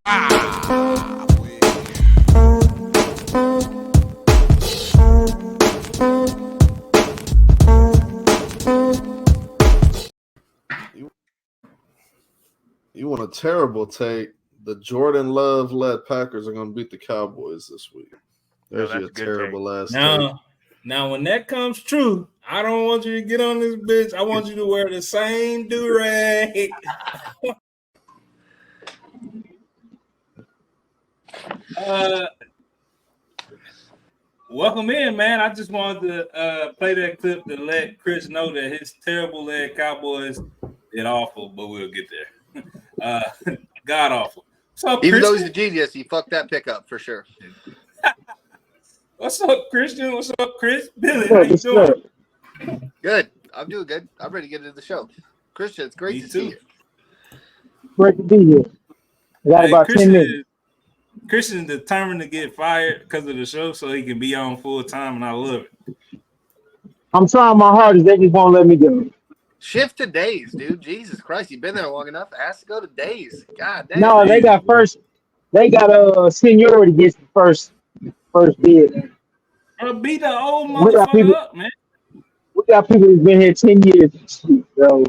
You want a terrible take. The Jordan Love led Packers are going to beat the Cowboys this week. There's your terrible ass take. Now, when that comes true, I don't want you to get on this bitch. I want you to wear the same do-rag. Welcome in, man. I just wanted to play that clip to let Chris know that his terrible led Cowboys did awful, but we'll get there. God awful. So even though he's a genius, he fucked that pickup for sure. What's up, Christian? What's up, Chris? Billy, how you doing? Good. I'm doing good. I'm ready to get into the show. Christian, it's great to see you. Great to be here. I got about 10 minutes. Christian's determined to get fired because of the show so he can be on full time, and I love it. I'm trying my hardest. They just won't let me go. Shift to days, dude. Jesus Christ, you've been there long enough. Ask to go to days. God damn. No, they got seniority gets the first bid. Beat the old motherfucker up, man. We got people who've been here 10 years. So.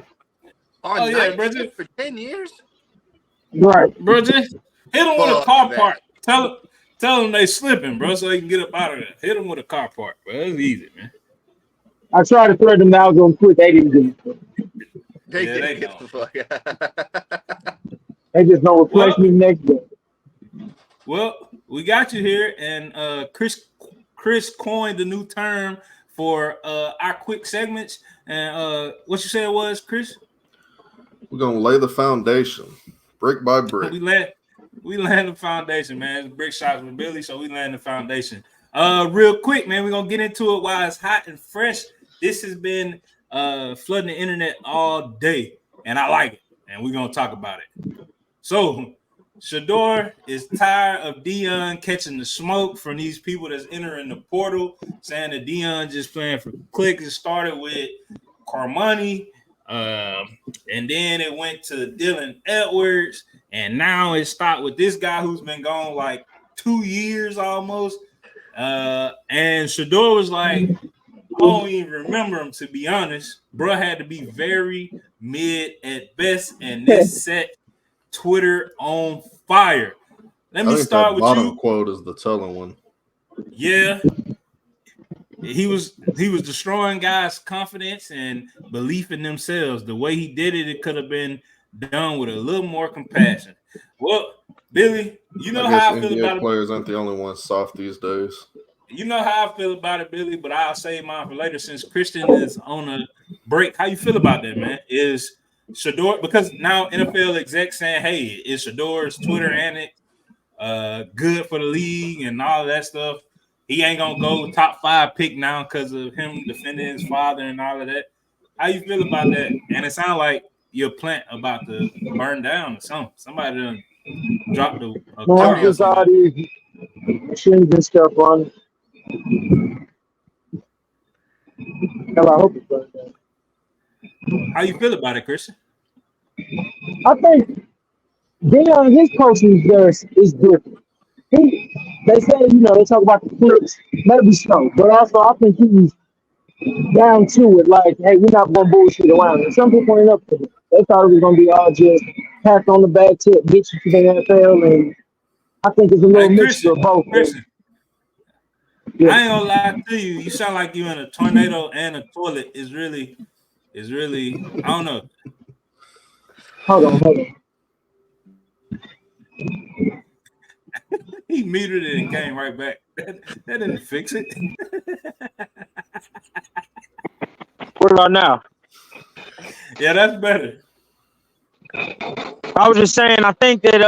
Oh yeah, Bridget, for 10 years? Right. Bridget, hit them with a car part. Tell them they slipping, bro, so they can get up out of there. Hit them with a car part, bro. It's easy, man. I tried to thread them out on quick. They didn't do it. They get the fuck out. They just don't replace me next day. Well, we got you here, and Chris coined the new term for our quick segments. And what you said was, Chris? We're gonna lay the foundation, brick by brick. We land the foundation, man. It's brick shots with Billy, so we land the foundation. Real quick, man, we're gonna get into it while it's hot and fresh. This has been flooding the internet all day, and I like it, and we're gonna talk about it. So Shedeur is tired of Deion catching the smoke from these people that's entering the portal, saying that Deion just playing for clicks. It started with Carmoni, and then it went to Dylan Edwards, and now it stopped with this guy who's been gone like 2 years almost. And Shedeur was like, I don't even remember him, to be honest. Bro had to be very mid at best, and this set Twitter on fire. Let me start with you. Bottom quote is the telling one. Yeah. He was destroying guys' confidence and belief in themselves. The way he did it, it could have been done with a little more compassion. Well, Billy, you know how I feel about it. Players aren't the only ones soft these days. You know how I feel about it, Billy, but I'll save mine for later since Christian is on a break. How you feel about that, man? Is Shedeur, because now NFL execs saying, hey, is Shedeur's Twitter antics good for the league and all of that stuff? He ain't gonna go top 5 pick now because of him defending his father and all of that. How you feel about that? And it sounds like your plant about to burn down or something. Somebody done dropped a car. There's all these machines and stuff on it. Hell, I hope it burns down. How you feel about it, Christian? I think Deion, his coaching is different. They say, they talk about the flips, maybe so, but also I think he's down to it. Like, hey, we're not going to bullshit around. And some people ain't up to it. They thought it was going to be all just pat on the back tip, get you to the NFL, and I think it's a little mixture of both. Yeah. I ain't gonna lie to you. You sound like you in a tornado and a toilet. Is really. I don't know. Hold on. He muted it and came right back. That didn't fix it. What about now? Yeah, that's better. I was just saying, I think that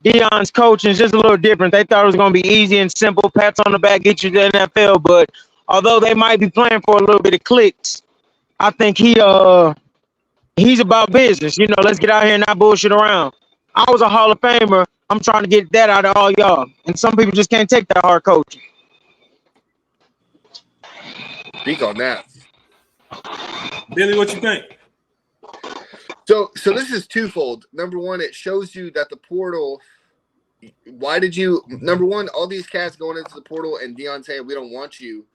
Deion's coaching is just a little different. They thought it was going to be easy and simple, pats on the back, get you to the NFL. But although they might be playing for a little bit of clicks, I think he's about business. Let's get out here and not bullshit around. I was a Hall of Famer. I'm trying to get that out of all y'all. And some people just can't take that hard coaching. Speak on that. Billy, what you think? So this is twofold. Number one, it shows you that the portal. Why did you? Number one, all these cats going into the portal and Deion saying we don't want you.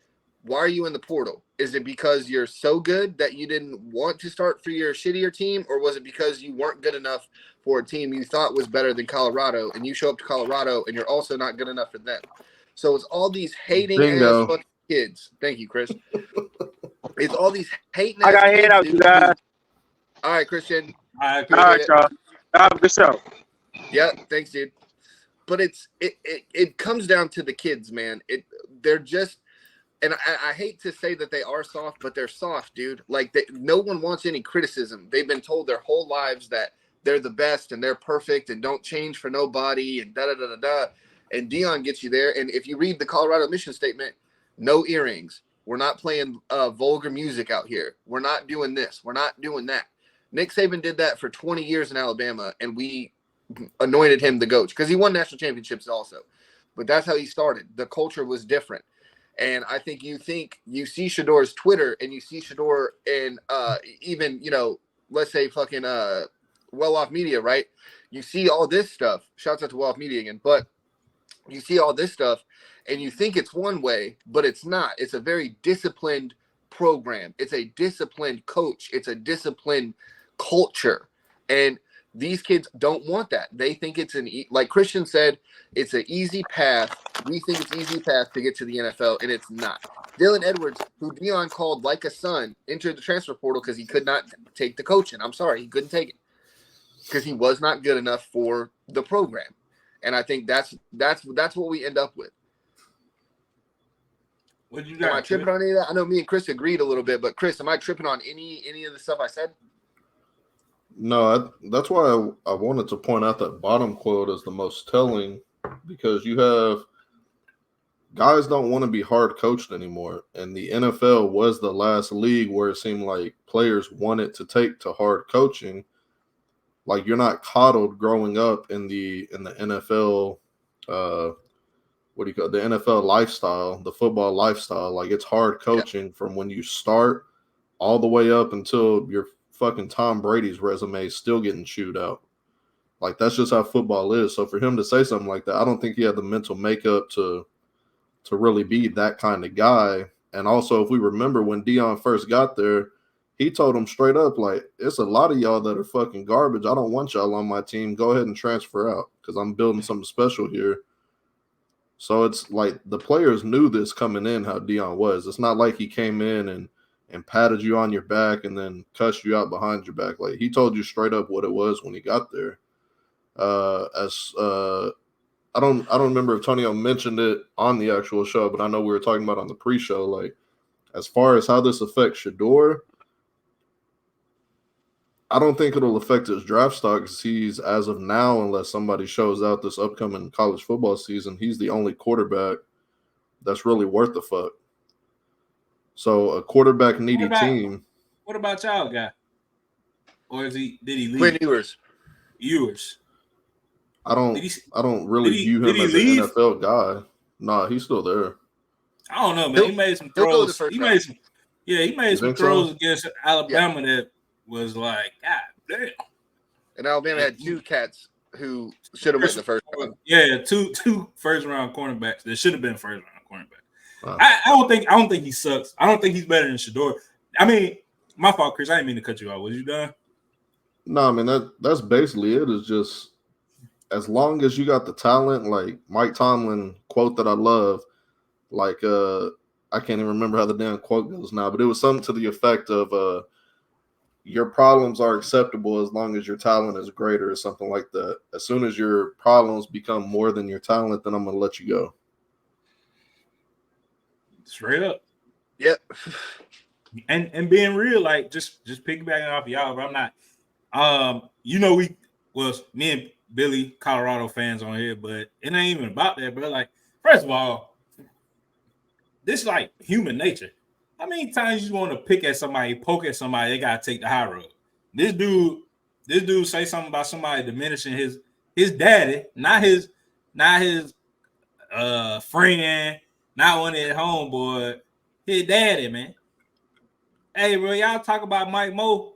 Why are you in the portal? Is it because you're so good that you didn't want to start for your shittier team, or was it because you weren't good enough for a team you thought was better than Colorado, and you show up to Colorado and you're also not good enough for them? So it's all these hating ass fucking kids. Thank you, Chris. It's all these hating ass kids. I got head out, you guys. All right, Christian. All right, y'all. Have a good show. Yeah, thanks, dude. But it comes down to the kids, man. They're just, and I hate to say that they are soft, but they're soft, dude. Like no one wants any criticism. They've been told their whole lives that they're the best and they're perfect and don't change for nobody and da da da da da. And Deion gets you there. And if you read the Colorado mission statement, no earrings. We're not playing vulgar music out here. We're not doing this. We're not doing that. Nick Saban did that for 20 years in Alabama, and we anointed him the coach because he won national championships also. But that's how he started. The culture was different. And I think you see Shedeur's Twitter and you see Shedeur and even, let's say fucking Well Off Media, right? You see all this stuff. Shouts out to Well Off Media again. But you see all this stuff and you think it's one way, but it's not. It's a very disciplined program. It's a disciplined coach. It's a disciplined culture. And these kids don't want that. They think it's like Christian said, it's an easy path. We think it's easy path to get to the NFL, and it's not. Dylan Edwards, who Deion called like a son, entered the transfer portal because he could not take the coaching. I'm sorry, he couldn't take it because he was not good enough for the program. And I think that's what we end up with. What you got? Am I tripping on any of that? I know me and Chris agreed a little bit, but Chris, am I tripping on any of the stuff I said? No, that's why I wanted to point out that bottom quote is the most telling, because you have guys don't want to be hard coached anymore. And the NFL was the last league where it seemed like players wanted to take to hard coaching. Like, you're not coddled growing up in the NFL, the NFL lifestyle, the football lifestyle. Like, it's hard coaching from when you start all the way up until you're fucking Tom Brady's resume is still getting chewed out. Like, that's just how football is. So for him to say something like that, I don't think he had the mental makeup to really be that kind of guy. And also, if we remember when Deion first got there, he told him straight up, like, it's a lot of y'all that are fucking garbage. I don't want y'all on my team. Go ahead and transfer out because I'm building something special here. So it's like the players knew this coming in, how Deion was. It's not like he came in and patted you on your back and then cussed you out behind your back. Like, he told you straight up what it was when he got there. I don't remember if Tonio mentioned it on the actual show, but I know we were talking about on the pre-show. Like, as far as how this affects Shedeur, I don't think it'll affect his draft stock because he's, as of now, unless somebody shows out this upcoming college football season, he's the only quarterback that's really worth the fuck. So a quarterback needy team. What about y'all guy? Or did he leave? Quinn Ewers. I don't really view him as an NFL guy. Nah, he's still there. I don't know, man. He made some throws. He made some throws against Alabama that was like, God damn. And Alabama had two cats who should have went in the first round. Yeah, two first round cornerbacks that should have been first round cornerbacks. I don't think he sucks. I don't think he's better than Shedeur. I mean, my fault, Chris. I didn't mean to cut you off. Was you done? No, I mean that's basically it. Is just as long as you got the talent, like Mike Tomlin quote that I love, like I can't even remember how the damn quote goes now, but it was something to the effect of your problems are acceptable as long as your talent is greater or something like that. As soon as your problems become more than your talent, then I'm gonna let you go. Straight up. Yep. And being real, like just piggybacking off of y'all, but I'm not. Me and Billy, Colorado fans on here, but it ain't even about that, bro. Like, first of all, this is like human nature. How many times you want to pick at somebody, poke at somebody, they gotta take the high road? This dude say something about somebody diminishing his daddy, not his friend, not one of his homeboy, his daddy, man. Hey, bro, y'all talk about Mike Moe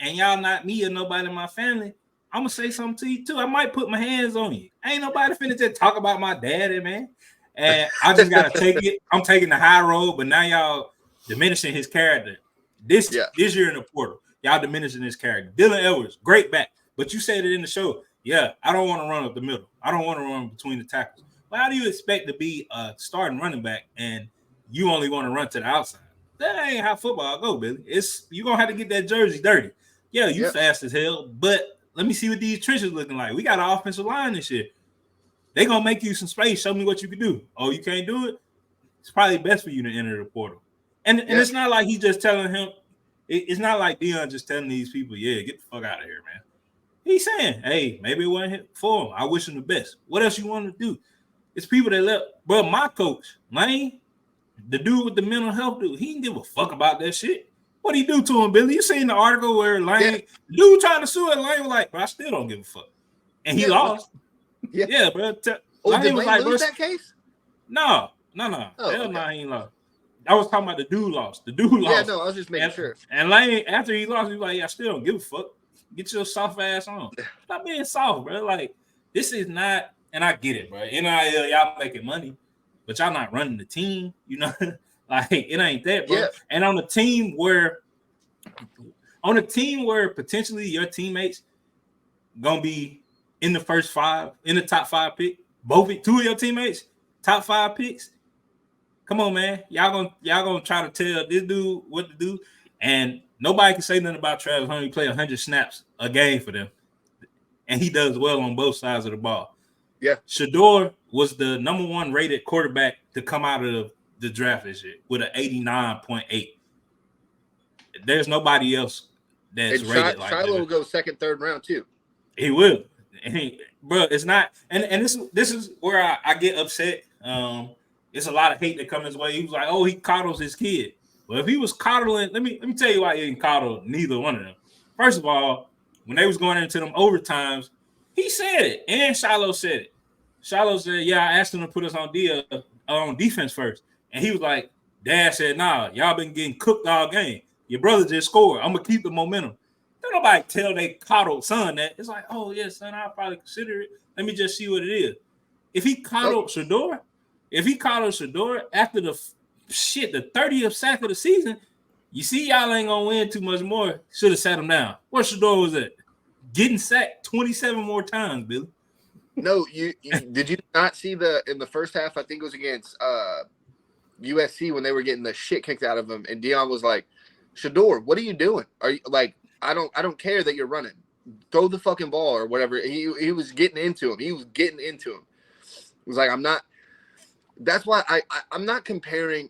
and y'all not me or nobody in my family, I'm gonna say something to you too. I might put my hands on you. Ain't nobody finna just talk about my daddy, man. And I just gotta take it. I'm taking the high road, but now y'all diminishing his character. This year in the portal, y'all diminishing his character. Dylan Edwards, great back, but you said it in the show. Yeah, I don't want to run up the middle. I don't want to run between the tackles. Well, how do you expect to be a starting running back and you only want to run to the outside? That ain't how football go, Billy. It's you gonna have to get that jersey dirty. Yeah, you fast as hell, but let me see what these trenches looking like. We got an offensive line this year. They gonna make you some space. Show me what you can do. Oh, you can't do it? It's probably best for you to enter the portal. And it's not like he's just telling him. It's not like Deion just telling these people, yeah, get the fuck out of here, man. He's saying, hey, maybe it wasn't hit for him. I wish him the best. What else you want to do? It's people that left. Bro, my coach, Lane, the dude with the mental health dude, he didn't give a fuck about that shit. What'd he do to him, Billy? You seen the article where Lane, dude trying to sue it, Lane was like, bro, I still don't give a fuck. And he lost. Yeah, bro. Did Lane Lane like, lose that case? No. Oh, Hell no, he ain't lost. I was talking about the dude lost. The dude lost. Yeah, no, I was just making sure. And Lane, after he lost, he was like, yeah, I still don't give a fuck. Get your soft ass on. Stop being soft, bro. Like, this is not, and I get it, bro. NIL, y'all making money, but y'all not running the team, you know? Like, it ain't that, bro. Yeah. And on a team where potentially your teammates gonna be in the first 5, in the top 5 pick, two of your teammates, top 5 picks. Come on, man. Y'all gonna try to tell this dude what to do, and nobody can say nothing about Travis Hunter. He play 100 snaps a game for them, and he does well on both sides of the ball. Yeah. Shedeur was the number 1 rated quarterback to come out of the draft this year with an 89.8. There's nobody else that's rated like that. Shiloh will go 2nd, 3rd round too. He will. Bro, it's not, and this is where I get upset. It's a lot of hate that comes his way. He was like, oh, he coddles his kid. Well, if he was coddling, let me tell you why he didn't coddle neither one of them. First of all, when they was going into them overtimes, he said it, and Shiloh said it. Shiloh said, yeah, I asked him to put us on defense first. And he was like, Dad said, nah, y'all been getting cooked all game. Your brother just scored. I'm going to keep the momentum. Don't nobody tell they coddled son that. It's like, oh, yeah, son, I'll probably consider it. Let me just see what it is. If he coddled Shedeur, after the 30th sack of the season, you see y'all ain't going to win too much more. Should have sat him down. Where Shedeur was at? Getting sacked 27 more times, Billy. No, you did you not see in the first half? I think it was against USC when they were getting the shit kicked out of them, and Deion was like, "Shedeur, what are you doing? Are you like? I don't care that you're running. Throw the fucking ball or whatever." He was getting into him. He was like, "I'm not." That's why I'm not comparing.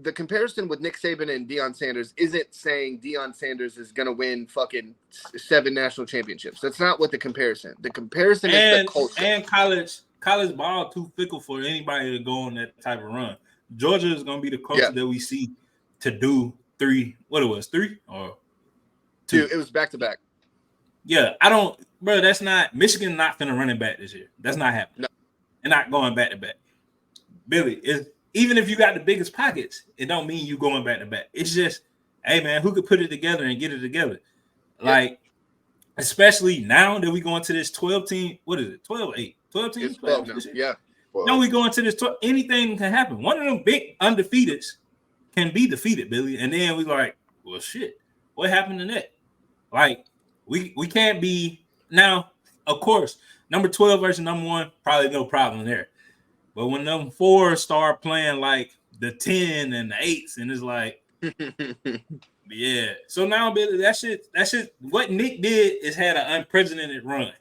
The comparison with Nick Saban and Deion Sanders isn't saying Deion Sanders is going to win fucking 7 national championships. That's not what the comparison. The comparison is the culture. And college ball too fickle for anybody to go on that type of run. Georgia is going to be the closest that we see to do 3. What it was, 3 or 2? It was back to back. Yeah, bro. That's not Michigan. Not going to run it back this year. That's not happening. No. They're not going back to back. Billy, even if you got the biggest pockets, it don't mean you going back to back. It's just, hey man, who could put it together and get it together? Like, especially now that we going to this 12 team. What is it? 12-8. 12 teams. 12 now. Yeah. Now we going to this 12. Anything can happen. One of them big undefeateds can be defeated, Billy, and then we like, well, shit, what happened to that? Like, we can't be now. Of course, number 12 versus number 1, probably no problem there. But when them 4 start playing like the 10 and the 8s, and it's like, yeah. So now, Billy, that shit. What Nick did is had an unprecedented run,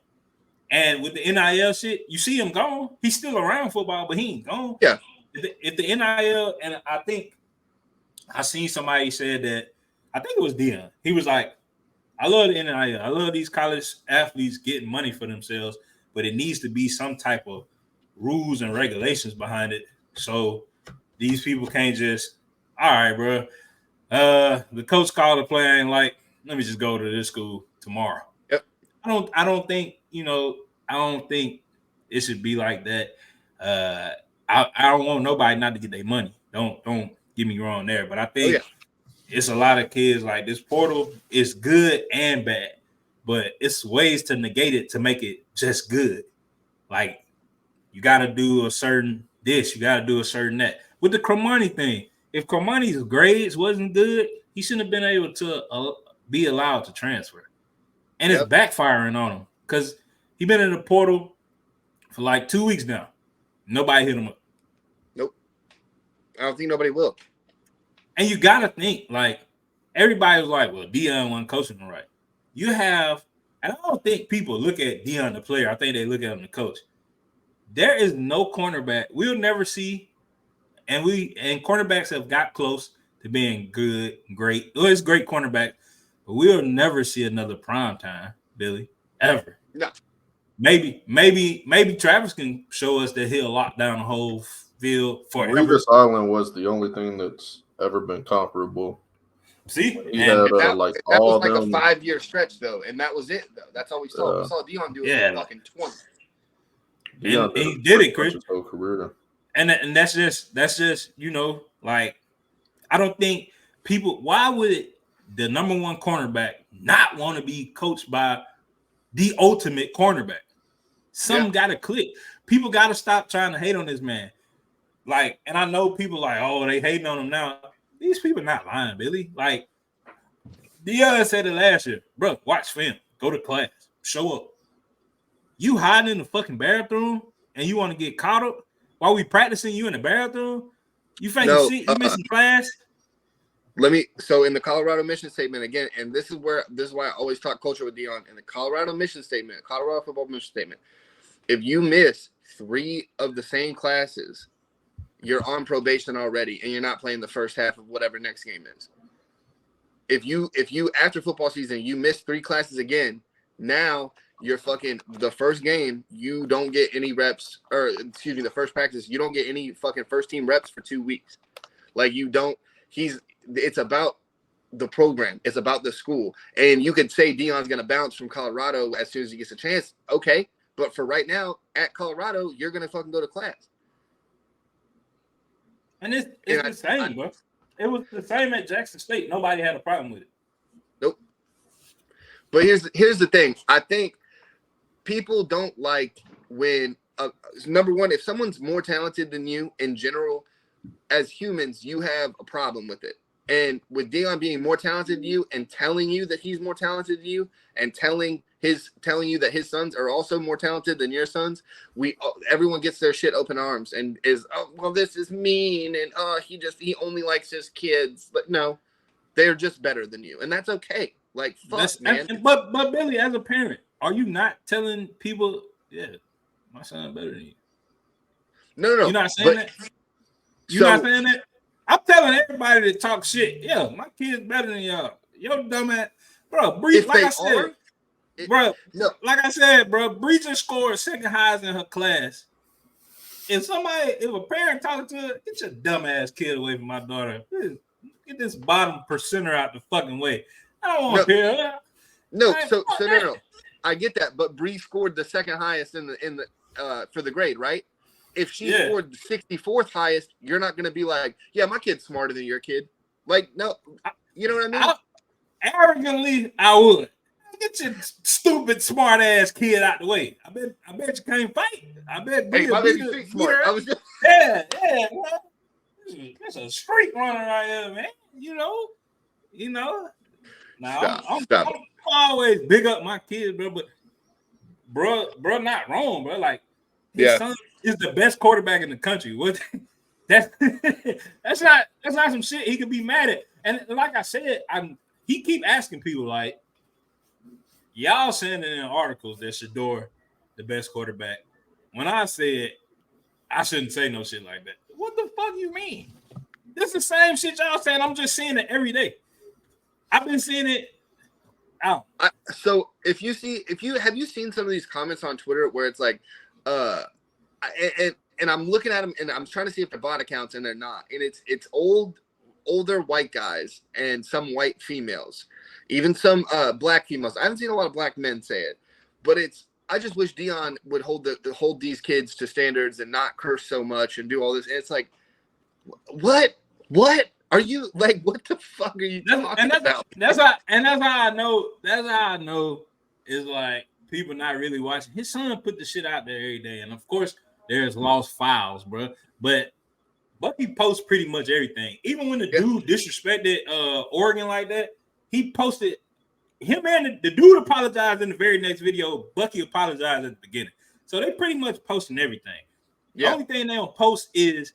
and with the NIL shit, you see him gone. He's still around football, but he ain't gone. Yeah. If the NIL, and I think I seen somebody said that. I think it was Deion. He was like, I love the NIL. I love these college athletes getting money for themselves, but it needs to be some type of rules and regulations behind it, so these people can't just, all right, bro. The coach called a play. I ain't like, let me just go to this school tomorrow. Yep. I don't think it should be like that. I don't want nobody not to get their money. Don't get me wrong there, but I think it's a lot of kids like this portal is good and bad, but it's ways to negate it to make it just good. Like you got to do a certain this, you got to do a certain that. With the Cromani thing, if Cromani's grades wasn't good, he shouldn't have been able to be allowed to transfer, and it's backfiring on him because he been in the portal for like 2 weeks now. Nobody hit him up. Nope. I don't think nobody will. And you got to think, like, everybody was like, well, Deion wasn't coaching him right. You have, and I don't think people look at Deion the player. I think they look at him the coach. There is no cornerback. We'll never see, and cornerbacks have got close to being good, great. Well, it's great cornerback, but we'll never see another prime time, Billy, ever. No. Maybe Travis can show us that he'll lock down the whole field forever. Revis Island was the only thing that's ever been comparable. See, he had that all was like them, a 5-year stretch though, and that was it though. That's all we saw. We saw Deion do it for fucking 20. Deion he did it, Chris. His whole career. And that's just like I don't think people. Why would the number one cornerback not want to be coached by the ultimate cornerback? Something got to click. People got to stop trying to hate on this man. Like, and I know people like, oh, they hating on him now. These people not lying, Billy. Like, Deion said it last year. Bro, watch film. Go to class. Show up. You hiding in the fucking bathroom and you want to get caught up while we practicing you in the bathroom? You think you missing class? So in the Colorado mission statement again, and this is why I always talk culture with Deion. In the Colorado mission statement, Colorado football mission statement, if you miss 3 of the same classes, you're on probation already, and you're not playing the first half of whatever next game is. If you after football season you miss 3 classes again, now you're fucking the first game you don't get any reps, or excuse me, the first practice you don't get any fucking first team reps for 2 weeks. Like you don't. It's about the program. It's about the school, and you could say Deion's gonna bounce from Colorado as soon as he gets a chance. Okay, but for right now at Colorado, you're gonna fucking go to class. And it's the same, bro. It was the same at Jackson State. Nobody had a problem with it. Nope. But here's the thing. I think people don't like when number one, if someone's more talented than you in general, as humans, you have a problem with it. And with Deion being more talented than you and telling you that he's more talented than you and telling you that his sons are also more talented than your sons, everyone gets their shit open arms and is, oh, well, this is mean, and he only likes his kids. But no, they're just better than you, and that's okay. Like, fuck, man. But Billy, as a parent, are you not telling people, yeah, my son better than you? No. You're not saying that? You're not saying that? I'm telling everybody that talk shit, yeah, my kid's better than y'all. Yo, dumbass. Bro, Bree, like I said, like I said, bro, Bree just scored second highest in her class. If a parent talking to her, get your dumbass kid away from my daughter. Get this bottom percenter out the fucking way. I don't want to hear her. No. I get that, but Bree scored the second highest in the for the grade, right? If she scored the 64th highest, you're not going to be like, yeah, my kid's smarter than your kid. Like, no, you know what I mean? Arrogantly, I would. Get your stupid, smart ass kid out the way. I bet you can't fight. I bet. Hey, my baby's smart. I was just yeah. That's a street runner right here, man. You know. Now I'm always big up my kids, bro. But bro, not wrong, bro. Like his son is the best quarterback in the country. What? That's not some shit he could be mad at. And like I said, he keep asking people like, y'all saying in articles that Shedeur the best quarterback. When I said I shouldn't say no shit like that. What the fuck you mean? This is the same shit y'all saying. I'm just seeing it every day. I've been seeing it out. So have you seen some of these comments on Twitter where it's like, and I'm looking at them and I'm trying to see if they're bot accounts and they're not. And it's older white guys and some white females, even some black females. I haven't seen a lot of black men say it, but I just wish Deion would hold these kids to standards and not curse so much and do all this. And it's like, what? Are you like what the fuck are you talking about? That's how I know. That's how I know is like people not really watching. His son put the shit out there every day, and of course there's lost files, bro. But Bucky posts pretty much everything. Even when the dude disrespected Oregon like that, he posted him and the dude apologized in the very next video. Bucky apologized at the beginning, so they pretty much posting everything. The only thing they don't post is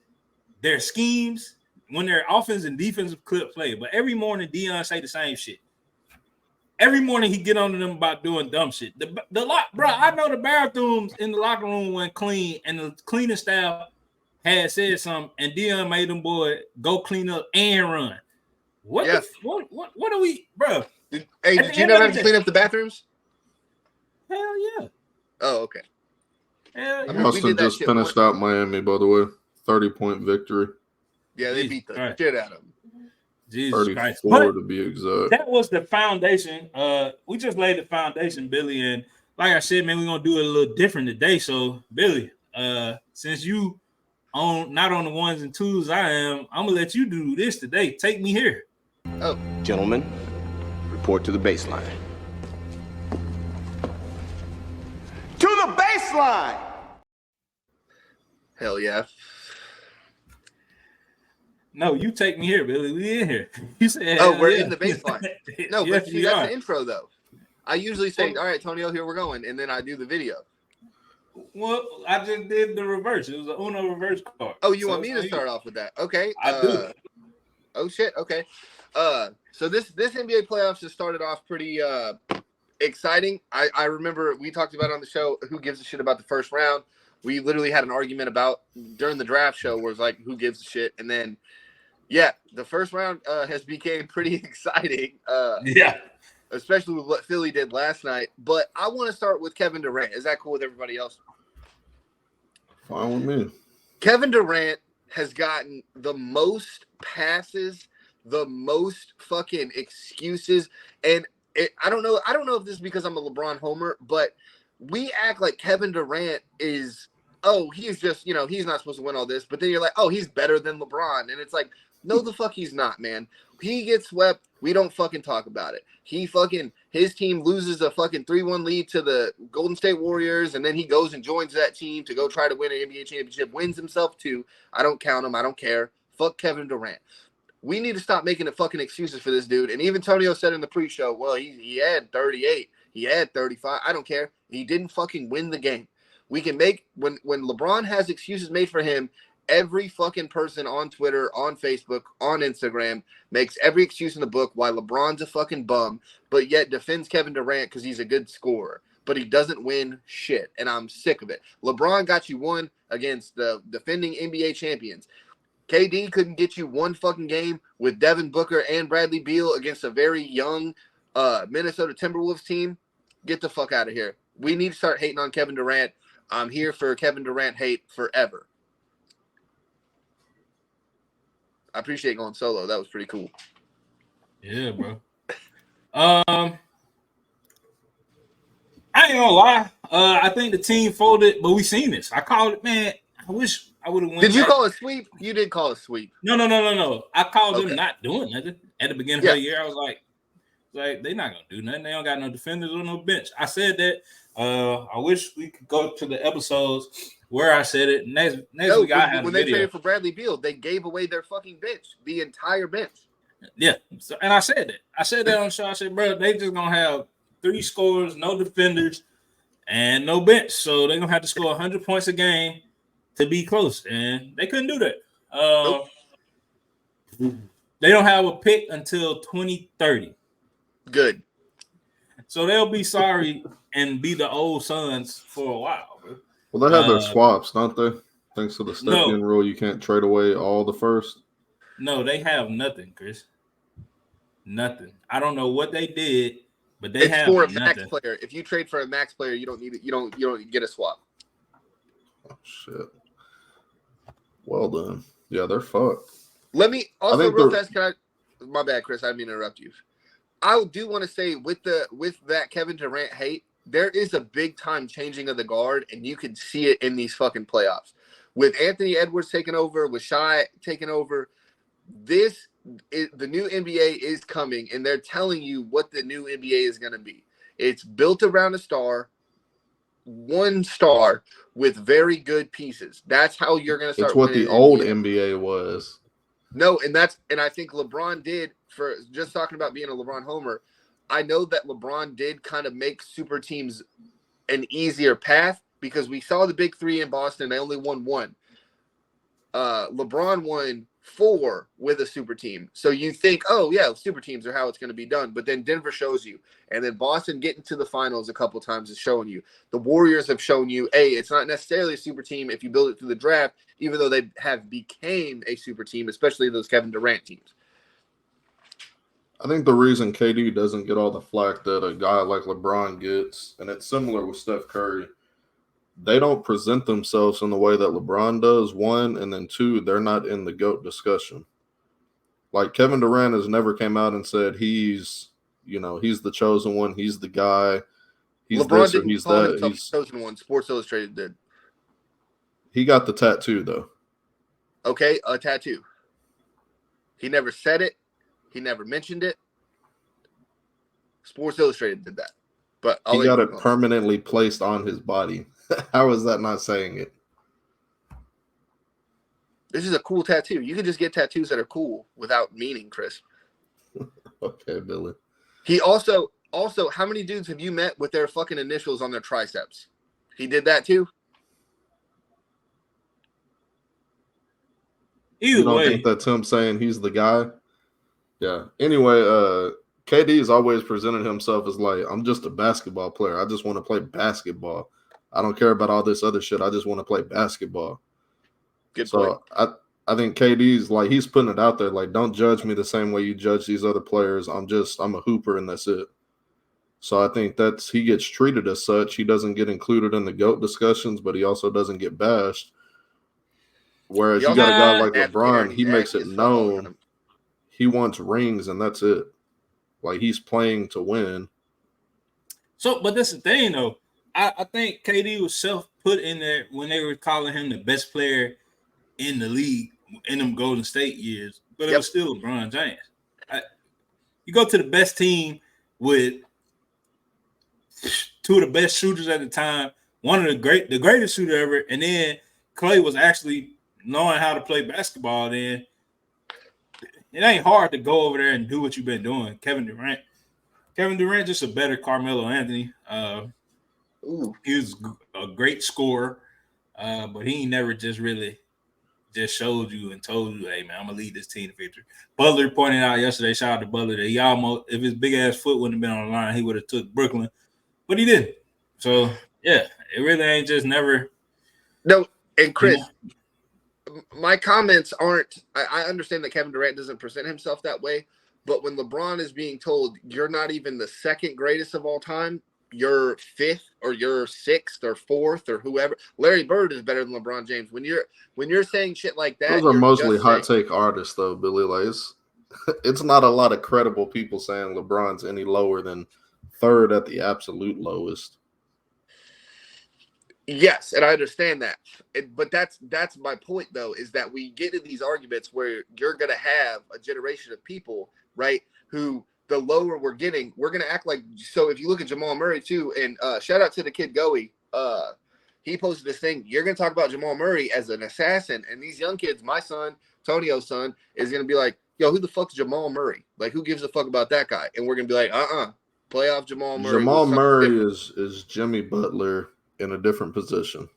their schemes when their offense and defensive clip play. But every morning, Deion say the same shit. Every morning he get on to them about doing dumb shit. Bro, I know the bathrooms in the locker room went clean, and the cleaning staff had said something, and Deion made them boy go clean up and run. What are we, bro? Hey, did you never have to clean up the bathrooms? Hell yeah. Oh, okay. Hell yeah. Boston just finished out Miami, by the way. 30-point victory. Yeah, they beat the shit out of them. Jesus Christ. 34 to be exact. That was the foundation. We just laid the foundation, Billy. And like I said, man, we're gonna do it a little different today. So, Billy, since you not on the ones and twos I am, I'm gonna let you do this today. Take me here. Oh, gentlemen, report to the baseline. To the baseline. Hell yeah. No, you take me here, Billy. We in here. You said, we're in the baseline. No, yes, but see, that's the intro, though. I usually say, all right, Tonio, here we're going, and then I do the video. Well, I just did the reverse. It was an Uno reverse card. Oh, you want me to start off with that? Okay. I do. Oh, shit. Okay. So this NBA playoffs has started off pretty exciting. I remember we talked about on the show who gives a shit about the first round. We literally had an argument about during the draft show where it's like, who gives a shit? And then, the first round has became pretty exciting. Especially with what Philly did last night. But I want to start with Kevin Durant. Is that cool with everybody else? Fine with me. Kevin Durant has gotten the most passes, the most fucking excuses. And I don't know if this is because I'm a LeBron homer, but we act like Kevin Durant is, he's just, he's not supposed to win all this. But then you're like, he's better than LeBron. And it's like, no, the fuck he's not, man. He gets swept. We don't fucking talk about it. His team loses a fucking 3-1 lead to the Golden State Warriors, and then he goes and joins that team to go try to win an NBA championship, wins himself too. I don't count him. I don't care. Fuck Kevin Durant. We need to stop making the fucking excuses for this dude. And even Tonio said in the pre-show, well, he had 38. He had 35. I don't care. He didn't fucking win the game. We can make, when LeBron has excuses made for him, every fucking person on Twitter, on Facebook, on Instagram makes every excuse in the book why LeBron's a fucking bum, but yet defends Kevin Durant because he's a good scorer. But he doesn't win shit, and I'm sick of it. LeBron got you one against the defending NBA champions. KD couldn't get you one fucking game with Devin Booker and Bradley Beal against a very young Minnesota Timberwolves team. Get the fuck out of here. We need to start hating on Kevin Durant. I'm here for Kevin Durant hate forever. I appreciate going solo. That was pretty cool. Yeah, bro. I ain't gonna lie. I think the team folded, but we seen this. I called it, man. I wish I would have won. Did you call a sweep? You did call a sweep. No. I called them not doing nothing at the beginning of the year. I was like they're not gonna do nothing. They don't got no defenders or no bench. I said that. I wish we could go to the episodes where I said it. Next week I have when they traded for Bradley Beal, they gave away their fucking bench, the entire bench. Yeah, so, and I said that. I said that on the show. I said, bro, they just gonna have 3 scorers, no defenders, and no bench. So they're gonna have to score 100 points a game to be close, and they couldn't do that. They don't have a pick until 2030. Good. So they'll be sorry and be the old Suns for a while, bro. Well, they have their swaps, don't they? Thanks to the Stepien rule, you can't trade away all the first. No, they have nothing, Chris. Nothing. I don't know what they did, but they have for a nothing. max player. If you trade for a max player, you don't need it. You don't get a swap. Oh shit. Well done. Yeah, they're fucked. Let me also real fast. My bad, Chris. I didn't mean to interrupt you. I do want to say with that Kevin Durant hate, there is a big time changing of the guard, and you can see it in these fucking playoffs. With Anthony Edwards taking over, with Shai taking over, this the new NBA is coming, and they're telling you what the new NBA is going to be. It's built around a star, one star with very good pieces. That's how you're going to start It's what winning the in old NBA. NBA was. No, and I think LeBron did, for just talking about being a LeBron homer. I know that LeBron did kind of make super teams an easier path because we saw the big three in Boston. They only won one. LeBron won 4 with a super team. So you think, oh, yeah, super teams are how it's going to be done. But then Denver shows you. And then Boston getting to the finals a couple times is showing you. The Warriors have shown you, hey, it's not necessarily a super team if you build it through the draft, even though they have became a super team, especially those Kevin Durant teams. I think the reason KD doesn't get all the flack that a guy like LeBron gets, and it's similar with Steph Curry, they don't present themselves in the way that LeBron does, one, and then two, they're not in the GOAT discussion. Like Kevin Durant has never came out and said he's the chosen one, he's the guy, he's LeBron this or didn't he's call that. himself the chosen one. Sports Illustrated did. He got the tattoo though. Okay, a tattoo. He never said it. He never mentioned it. Sports Illustrated did that. But he got it permanently placed on his body. How is that not saying it? This is a cool tattoo. You can just get tattoos that are cool without meaning, Chris. Okay, Billy. He also, how many dudes have you met with their fucking initials on their triceps? He did that too? You don't think that's him saying he's the guy? Yeah. Anyway, KD's always presented himself as like, I'm just a basketball player. I just want to play basketball. I don't care about all this other shit. I just want to play basketball. Good point. I think KD's like, he's putting it out there like, don't judge me the same way you judge these other players. I'm a hooper and that's it. So I think he gets treated as such. He doesn't get included in the GOAT discussions, but he also doesn't get bashed. Whereas you got a guy like LeBron, he makes it known he wants rings and that's it. Like he's playing to win. So, but that's the thing though. I think KD was self-put in there when they were calling him the best player in the league in them Golden State years. But it was still LeBron James. You go to the best team with 2 of the best shooters at the time, one of the greatest shooter ever, and then Clay was actually knowing how to play basketball then. It ain't hard to go over there and do what you've been doing. Kevin Durant just a better Carmelo Anthony. He was a great scorer, but he never just really just showed you and told you, hey, man, I'm going to lead this team to victory. Butler pointed out yesterday, shout out to Butler, that he almost, if his big-ass foot wouldn't have been on the line, he would have took Brooklyn. But he didn't. So, yeah, it really ain't just never. No, and Chris, my comments aren't – I understand that Kevin Durant doesn't present himself that way, but when LeBron is being told you're not even the second greatest of all time, you're 5th or you're 6th or 4th or whoever. Larry Bird is better than LeBron James. When you're saying shit like that, those are mostly hot take artists, though, Billy. Like it's not a lot of credible people saying LeBron's any lower than 3rd at the absolute lowest. Yes, and I understand that. But that's my point, though, is that we get in these arguments where you're going to have a generation of people, right, who the lower we're getting, we're going to act like – so if you look at Jamal Murray, too, and shout out to the kid Goey, he posted this thing. You're going to talk about Jamal Murray as an assassin, and these young kids, my son, Tonio's son, is going to be like, yo, who the fuck's Jamal Murray? Like, who gives a fuck about that guy? And we're going to be like, playoff Jamal Murray. Jamal Murray is Jimmy Butler in a different position.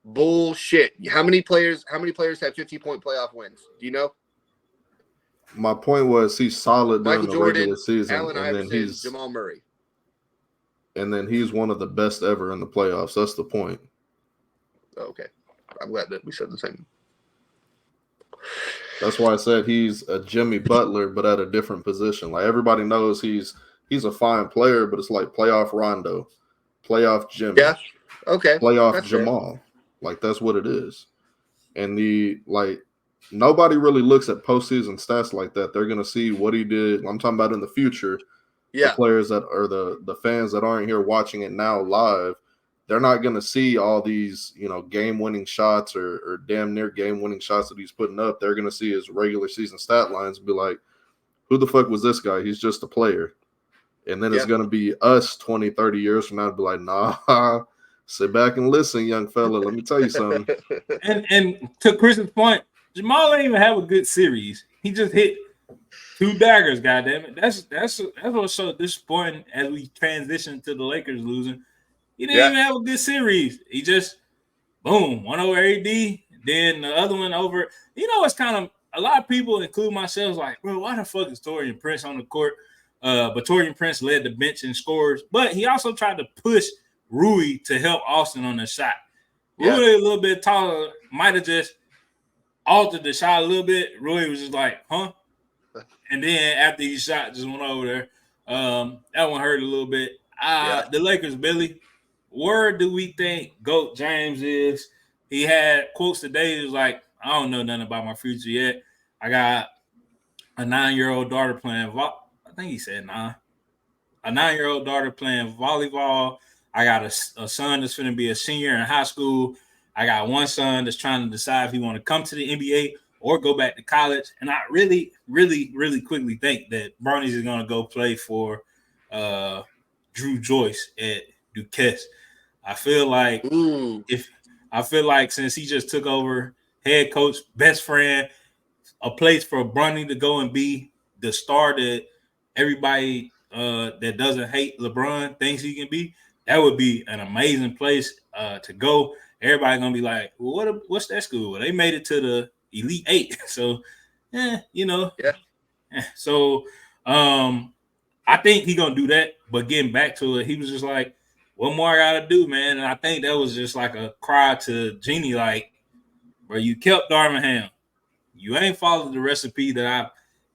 Bullshit. How mhad 50-point playoff wins? Do you know? My point was he's solid during Michael the Jordan, regular season, Allen and Iverson, then he's Jamal Murray. And then he's one of the best ever in the playoffs. That's the point. Okay. I'm glad that we said the same. That's why I said he's a Jimmy Butler, but at a different position. Like everybody knows he's a fine player, but it's like playoff Rondo, playoff Jimmy. Yeah. Okay. Playoff that's Jamal. Fair. Like that's what it is. And nobody really looks at postseason stats like that. They're gonna see what he did. I'm talking about in the future. Yeah. The players that are the fans that aren't here watching it now live, they're not going to see all these, game-winning shots or damn near game-winning shots that he's putting up. They're going to see his regular season stat lines and be like, who the fuck was this guy? He's just a player. And then it's going to be us 20, 30 years from now to be like, nah, sit back and listen, young fella. Let me tell you something. And to Chris's point, Jamal ain't even have a good series. He just hit 2 daggers, goddammit. That's what's so disappointing as we transition to the Lakers losing. He didn't even have a good series. He just boom, one over AD, then the other one over. You know, it's kind of a lot of people, include myself, like, bro, why the fuck is Taurean Prince on the court? But Taurean Prince led the bench in scores, but he also tried to push Rui to help Austin on the shot. Rui a little bit taller, might have just altered the shot a little bit. Rui was just like, huh? And then after he shot, just went over there. That one hurt a little bit. The Lakers, Billy, where do we think GOAT James is? He had quotes today. He was like, I don't know nothing about my future yet. I got a 9-year-old daughter playing I think he said 9. A 9-year-old daughter playing volleyball. I got a son that's going to be a senior in high school. I got one son that's trying to decide if he want to come to the NBA or go back to college. And I really, really, really quickly think that Bronny's is going to go play for Drew Joyce at Duquesne. I feel like since he just took over head coach, best friend, a place for Bronny to go and be the star that everybody that doesn't hate LeBron thinks he can be, that would be an amazing place to go. Everybody gonna be like, well, what's that school? Well, they made it to the Elite 8. So, you know. Yeah. So, I think he gonna do that. But getting back to it, he was just like, what more I gotta do, man? And I think that was just like a cry to Jeannie, like, bro, you kept Darvin Ham. You ain't followed the recipe that I've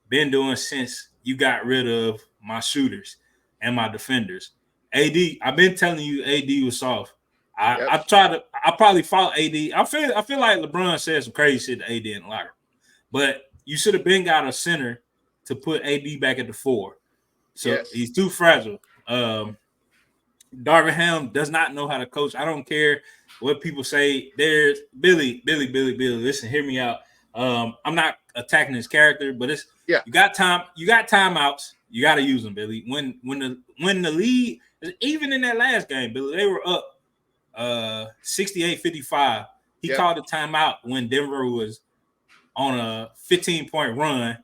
been doing since you got rid of my shooters and my defenders. AD, I've been telling you AD was soft. I probably fought AD. I feel like LeBron said some crazy shit to AD in the locker room. But you should have been got a center to put AD back at the 4. So he's too fragile. Darvin Ham does not know how to coach. I don't care what people say. There's Billy. Listen, hear me out. I'm not attacking his character, but it's you got timeouts. You got to use them, Billy. When the lead, even in that last game, Billy, they were up 68-55. He called a timeout when Denver was on a 15-point run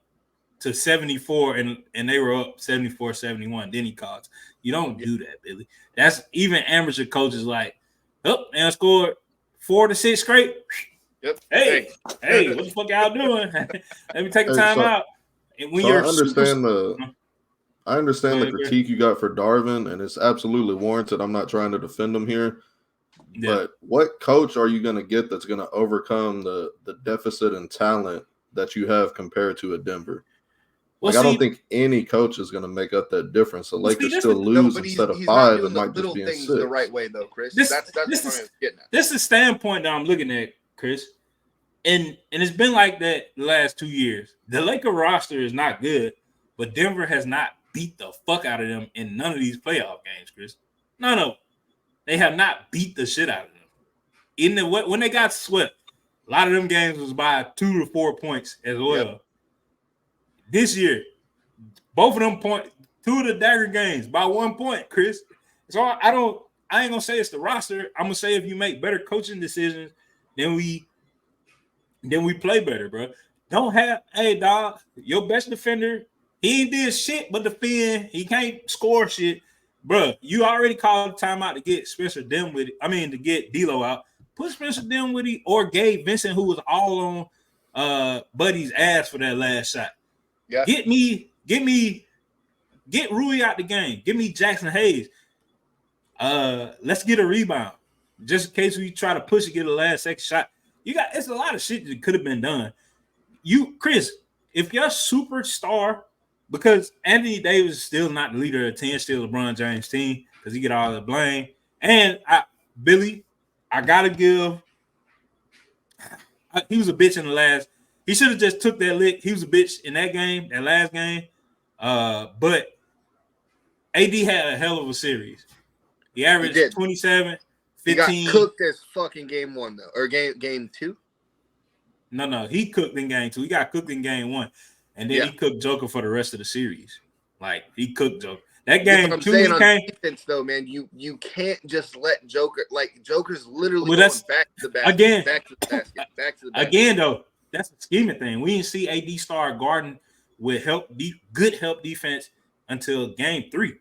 to 74, and they were up 74-71. Then he called. You don't do that, Billy. That's even amateur coaches like, and scored 4 to 6 straight. Yep. Hey, what the fuck y'all doing? Let me take a time out. And when I understand the critique you got for Darvin, and it's absolutely warranted. I'm not trying to defend him here. Yeah. But what coach are you going to get that's going to overcome the deficit in talent that you have compared to a Denver? I don't think any coach is going to make up that difference. The Lakers still lose instead of 5 and might just be in 6. The right way, though, Chris. That's what I'm getting at. This is the standpoint that I'm looking at, Chris. And it's been like that the last 2 years. The Laker roster is not good, but Denver has not beat the fuck out of them in none of these playoff games, Chris. None of them. They have not beat the shit out of them. When they got swept, a lot of them games was by 2 to 4 points as well. Yep. This year, both of them 2 of the dagger games by 1 point, Chris. So I ain't gonna say it's the roster. I'm gonna say if you make better coaching decisions, then we play better, bro. Don't have, hey dog, your best defender, he ain't did shit but defend. He can't score shit. Bro, you already called a timeout to get Spencer Dinwiddie. To get D'Lo out. Put Spencer Dinwiddie or Gabe Vincent, who was all on Buddy's ass for that last shot. Yeah. Get Rui out the game. Give me Jackson Hayes. Let's get a rebound. Just in case we try to push and get a last second shot. It's a lot of shit that could have been done. Chris, if your superstar, because Anthony Davis is still not the leader of the team, still LeBron James' team, because he get all the blame. And Billy, I gotta give. He was a bitch in the last. He should have just took that lick. He was a bitch in that game, that last game. But AD had a hell of a series. He averaged 27, 15. He got cooked as fucking game 1 though, or game 2. No, he cooked in game 2. He got cooked in game 1. and then he cooked Joker for the rest of the series. Like he cooked Joker. That Yeah, game but I'm two, saying he on came. defense though, man, you can't just let Joker Joker's literally Well, going that's back to the basket, again, back to the basket, back to the basket. again though. That's a scheming thing. We didn't see AD start guarding with good help defense until game 3.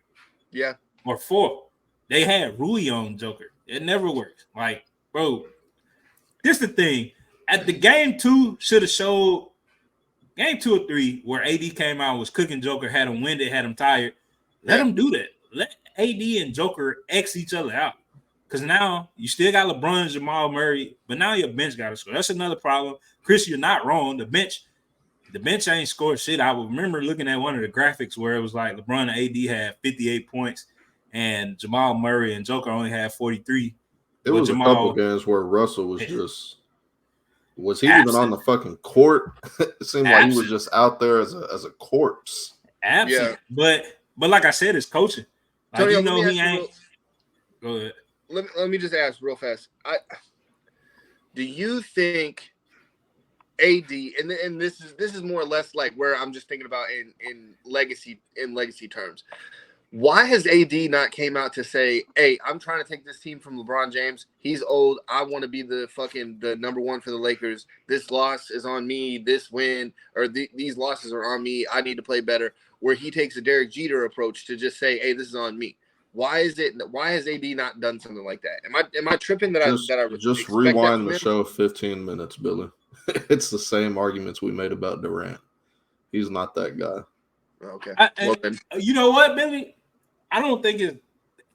Yeah. Or 4. They had Rui on Joker. It never works. Like, bro, this the thing. At the game 2 should have showed game 2 or 3 where AD came out, was cooking Joker, had him winded, had him tired. Let him do that. Let AD and Joker X each other out. Because now you still got LeBron and Jamal Murray, but now your bench got to score. That's another problem. Chris, you're not wrong. The bench ain't scored shit. I remember looking at one of the graphics where it was like LeBron and AD had 58 points and Jamal Murray and Joker only had 43. It was a couple games where Russell was just he even on the fucking court? It seemed like he was just out there as a corpse. Absolutely. Yeah. But like I said, it's coaching. Like, Tony, you know he ain't. Go ahead. Let me just ask real fast. Do you think AD and this is more or less like where I'm just thinking about in legacy terms. Why has AD not came out to say, "Hey, I'm trying to take this team from LeBron James. He's old. I want to be the number one for the Lakers. This loss is on me. This win or these losses are on me. I need to play better." Where he takes a Derek Jeter approach to just say, "Hey, this is on me." Why has AD not done something like that? Am I tripping that I just rewind the show 15 minutes, Billy? It's the same arguments we made about Durant. He's not that guy. Okay. You know what, Billy? I don't think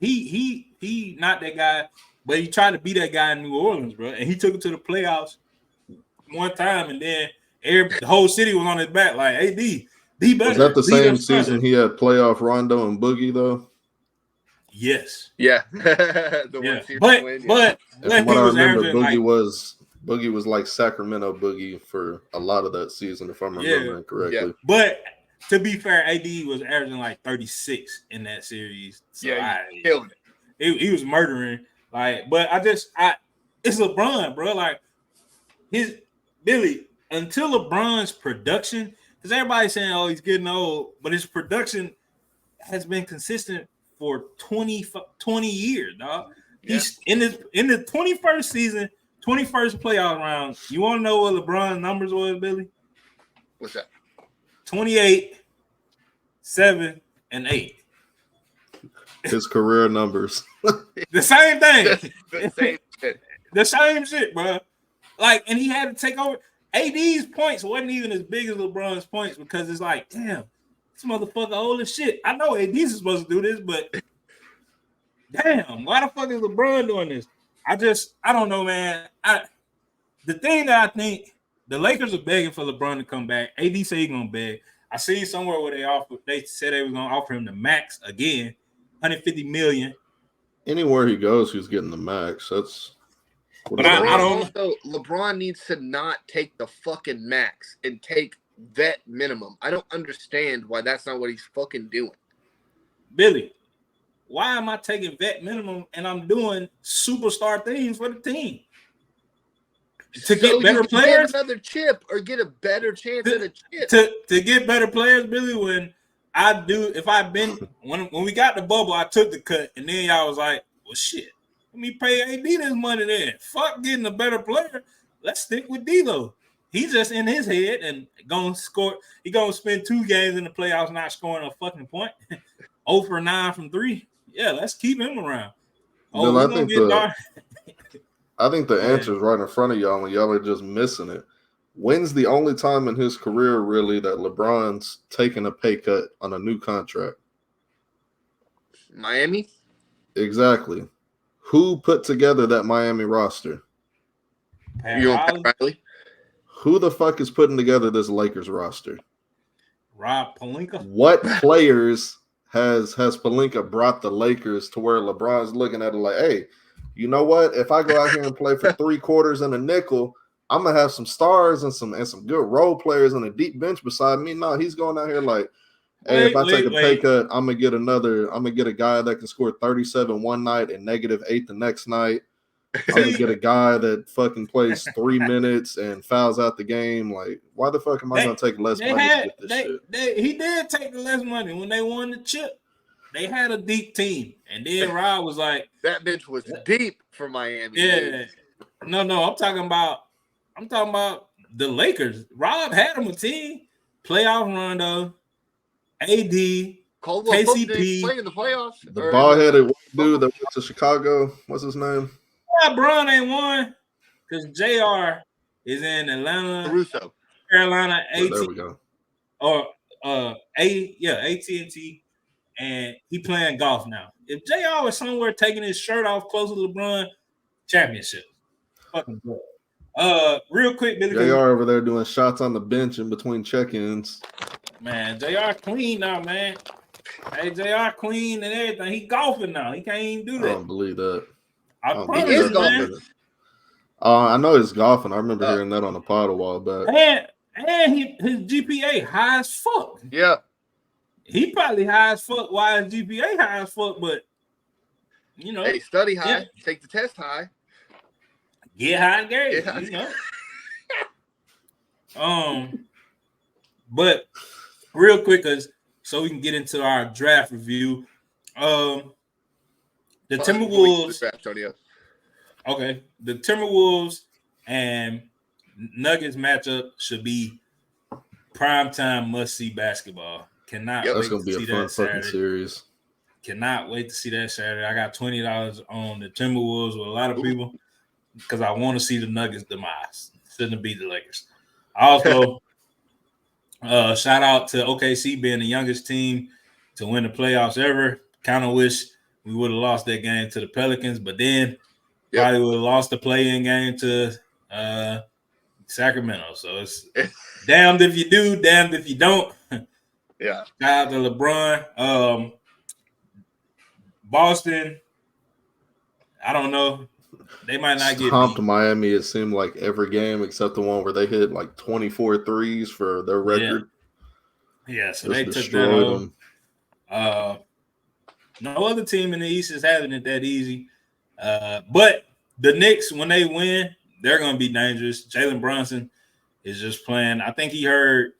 he not that guy, but he tried to be that guy in New Orleans, bro. And he took it to the playoffs one time, and then the whole city was on his back, like, "Hey, be better." Was that the same season he had playoff Rondo and Boogie though? Yes. Yeah. But from what I remember, Boogie was like Sacramento Boogie for a lot of that season, if I'm remembering correctly. Yeah. But to be fair, AD was averaging like 36 in that series. So he killed it. He was murdering. Like, but it's LeBron, bro. Like Billy, until LeBron's production, because everybody's saying, "Oh, he's getting old," but his production has been consistent for 20 years, dog. Yeah. He's in the 21st season, 21st playoff round. You want to know what LeBron's numbers was, Billy? What's that? 28, 7, and 8. His career numbers. The same thing. The same shit. The same shit, bro. Like, and he had to take over. AD's points wasn't even as big as LeBron's points because it's like, damn, this motherfucker old as shit. I know AD's supposed to do this, but damn, why the fuck is LeBron doing this? I don't know, man. The thing that I think the Lakers are begging for LeBron to come back. AD said he's gonna beg. I see somewhere where they said they was gonna offer him the max again, $150 million. Anywhere he goes, he's getting the max. That's. But I don't. Also, LeBron needs to not take the fucking max and take vet minimum. I don't understand why that's not what he's fucking doing. Billy, why am I taking vet minimum and I'm doing superstar things for the team? To get better players, get another chip or get a better chance at a chip. To get better players, Billy. When we got the bubble, I took the cut, and then y'all was like, "Well, shit, let me pay AD this money then. Fuck getting a better player. Let's stick with D'Lo. He's just in his head and gonna score. He gonna spend 2 games in the playoffs not scoring a fucking point. 0 for 9 from 3. Yeah, let's keep him around. I think the answer is right in front of y'all, and y'all are just missing it. When's the only time in his career, really, that LeBron's taken a pay cut on a new contract? Miami? Exactly. Who put together that Miami roster? Riley? Who the fuck is putting together this Lakers roster? Rob Pelinka? What players has Pelinka brought the Lakers to where LeBron's looking at it like, hey, you know what? If I go out here and play for 3 quarters and a nickel, I'm gonna have some stars and some good role players and a deep bench beside me. No, he's going out here like, hey, if I take a pay cut, I'm gonna get a guy that can score 37 one night and -8 the next night. I'm gonna get a guy that fucking plays 3 minutes and fouls out the game. Like, why the fuck am I gonna take less money to get this shit? He did take the less money when they won the chip. They had a deep team, and then Rob was like, "That bench was deep for Miami." Yeah, dude. no, I'm talking about the Lakers. Rob had them a team, playoff run though. AD, Caldwell Pope didn't KCP, play in the playoffs. The bald-headed white dude that went to Chicago. What's his name? Bron ain't won because JR is in Atlanta, Caruso, Carolina, There we go. or AT&T, and he playing golf now. If JR was somewhere taking his shirt off close to LeBron, championship. Fucking good. Real quick, Billy. JR over there doing shots on the bench in between check-ins. Man, JR clean now, man. Hey, JR clean and everything. He golfing now. He can't even do that. I don't believe that. I promise He is you, man. golfing. I know he's golfing. I remember hearing that on the pod a while back. And his GPA high as fuck. Yeah. He probably high as fuck. Why his GPA high as fuck? But you know, Hey, study high, take the test high. Get high and Gary, Yeah. you know. But real quick, so we can get into our draft review. The Timberwolves. Okay, the Timberwolves and Nuggets matchup should be primetime must-see basketball. Cannot That's wait gonna to be a see fun that fucking Saturday. series. Cannot wait to see that Saturday. I got $20 on the Timberwolves with a lot of people because I want to see the Nuggets demise. Shouldn't be the Lakers. Also, shout out to OKC being the youngest team to win the playoffs ever. Kind of wish we would have lost that game to the Pelicans, but then probably would have lost the play-in game to Sacramento. So it's damned if you do, damned if you don't. Yeah. Shout out to LeBron. Boston, I don't know. They might not get Stomped beat. Miami, it seemed like every game except the one where they hit like 24 threes for their record. Yeah, so Just they took that destroyed off. them. No other team in the East is having it that easy. But the Knicks, when they win, they're going to be dangerous. Jalen Brunson is just playing. I think he heard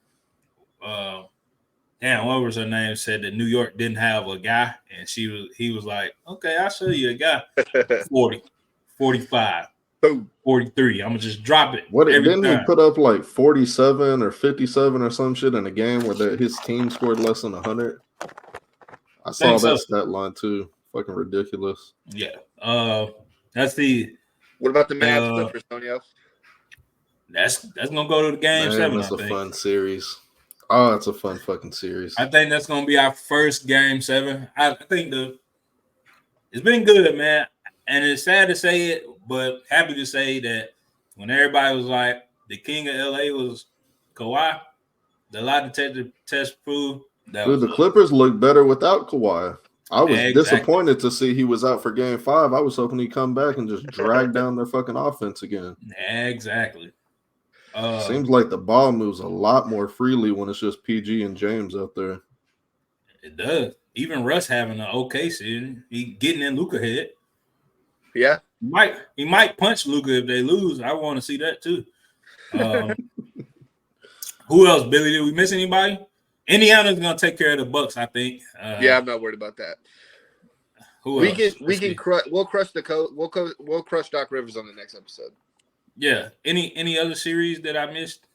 what was her name? Said that New York didn't have a guy, and he was like, okay, I'll show you a guy. 40, 45, 43. I'm gonna just drop it. Didn't he put up like 47 or 57 or some shit in a game where his team scored less than 100? I saw that stat line too. Fucking ridiculous. Yeah. That's the. What about the Mavs Clippers, Tonio? That's gonna go to the game 7. That's a fun series. Oh, it's a fun fucking series. I think that's gonna be our first game 7. I think it's been good, man, and it's sad to say it, but happy to say that when everybody was like the king of LA was Kawhi, the lie detector test proved that. Dude, the Clippers look better without Kawhi. I was disappointed to see he was out for game 5. I was hoping he'd come back and just drag down their fucking offense again. Exactly. Seems like the ball moves a lot more freely when it's just PG and James out there. It does. Even Russ having an okay season. He getting in Luka head. Yeah. He might punch Luka if they lose. I want to see that too. Who else, Billy? Did we miss anybody? Indiana's gonna take care of the Bucks, I think. Yeah, I'm not worried about that. Who else? We'll crush the coach. We'll crush Doc Rivers on the next episode. Yeah. Any other series that I missed?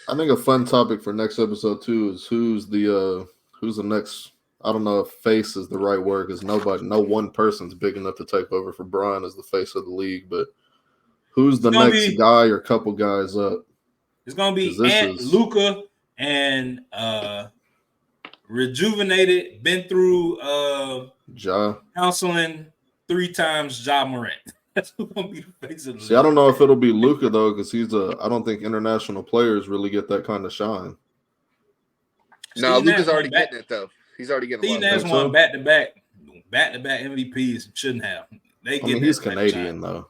I think a fun topic for next episode too is who's the next. I don't know if face is the right word because no one person's big enough to take over for Brian as the face of the league. But who's the next guy or couple guys up? It's gonna be Luka and rejuvenated, been through counseling 3 times Ja Morant. That's who's gonna be the face of the league. I don't know if it'll be Luka though, because I don't think international players really get that kind of shine. No, Luka's already getting it though. He's already getting Steve Nash won back-to-back MVPs. Shouldn't have. He's Canadian though.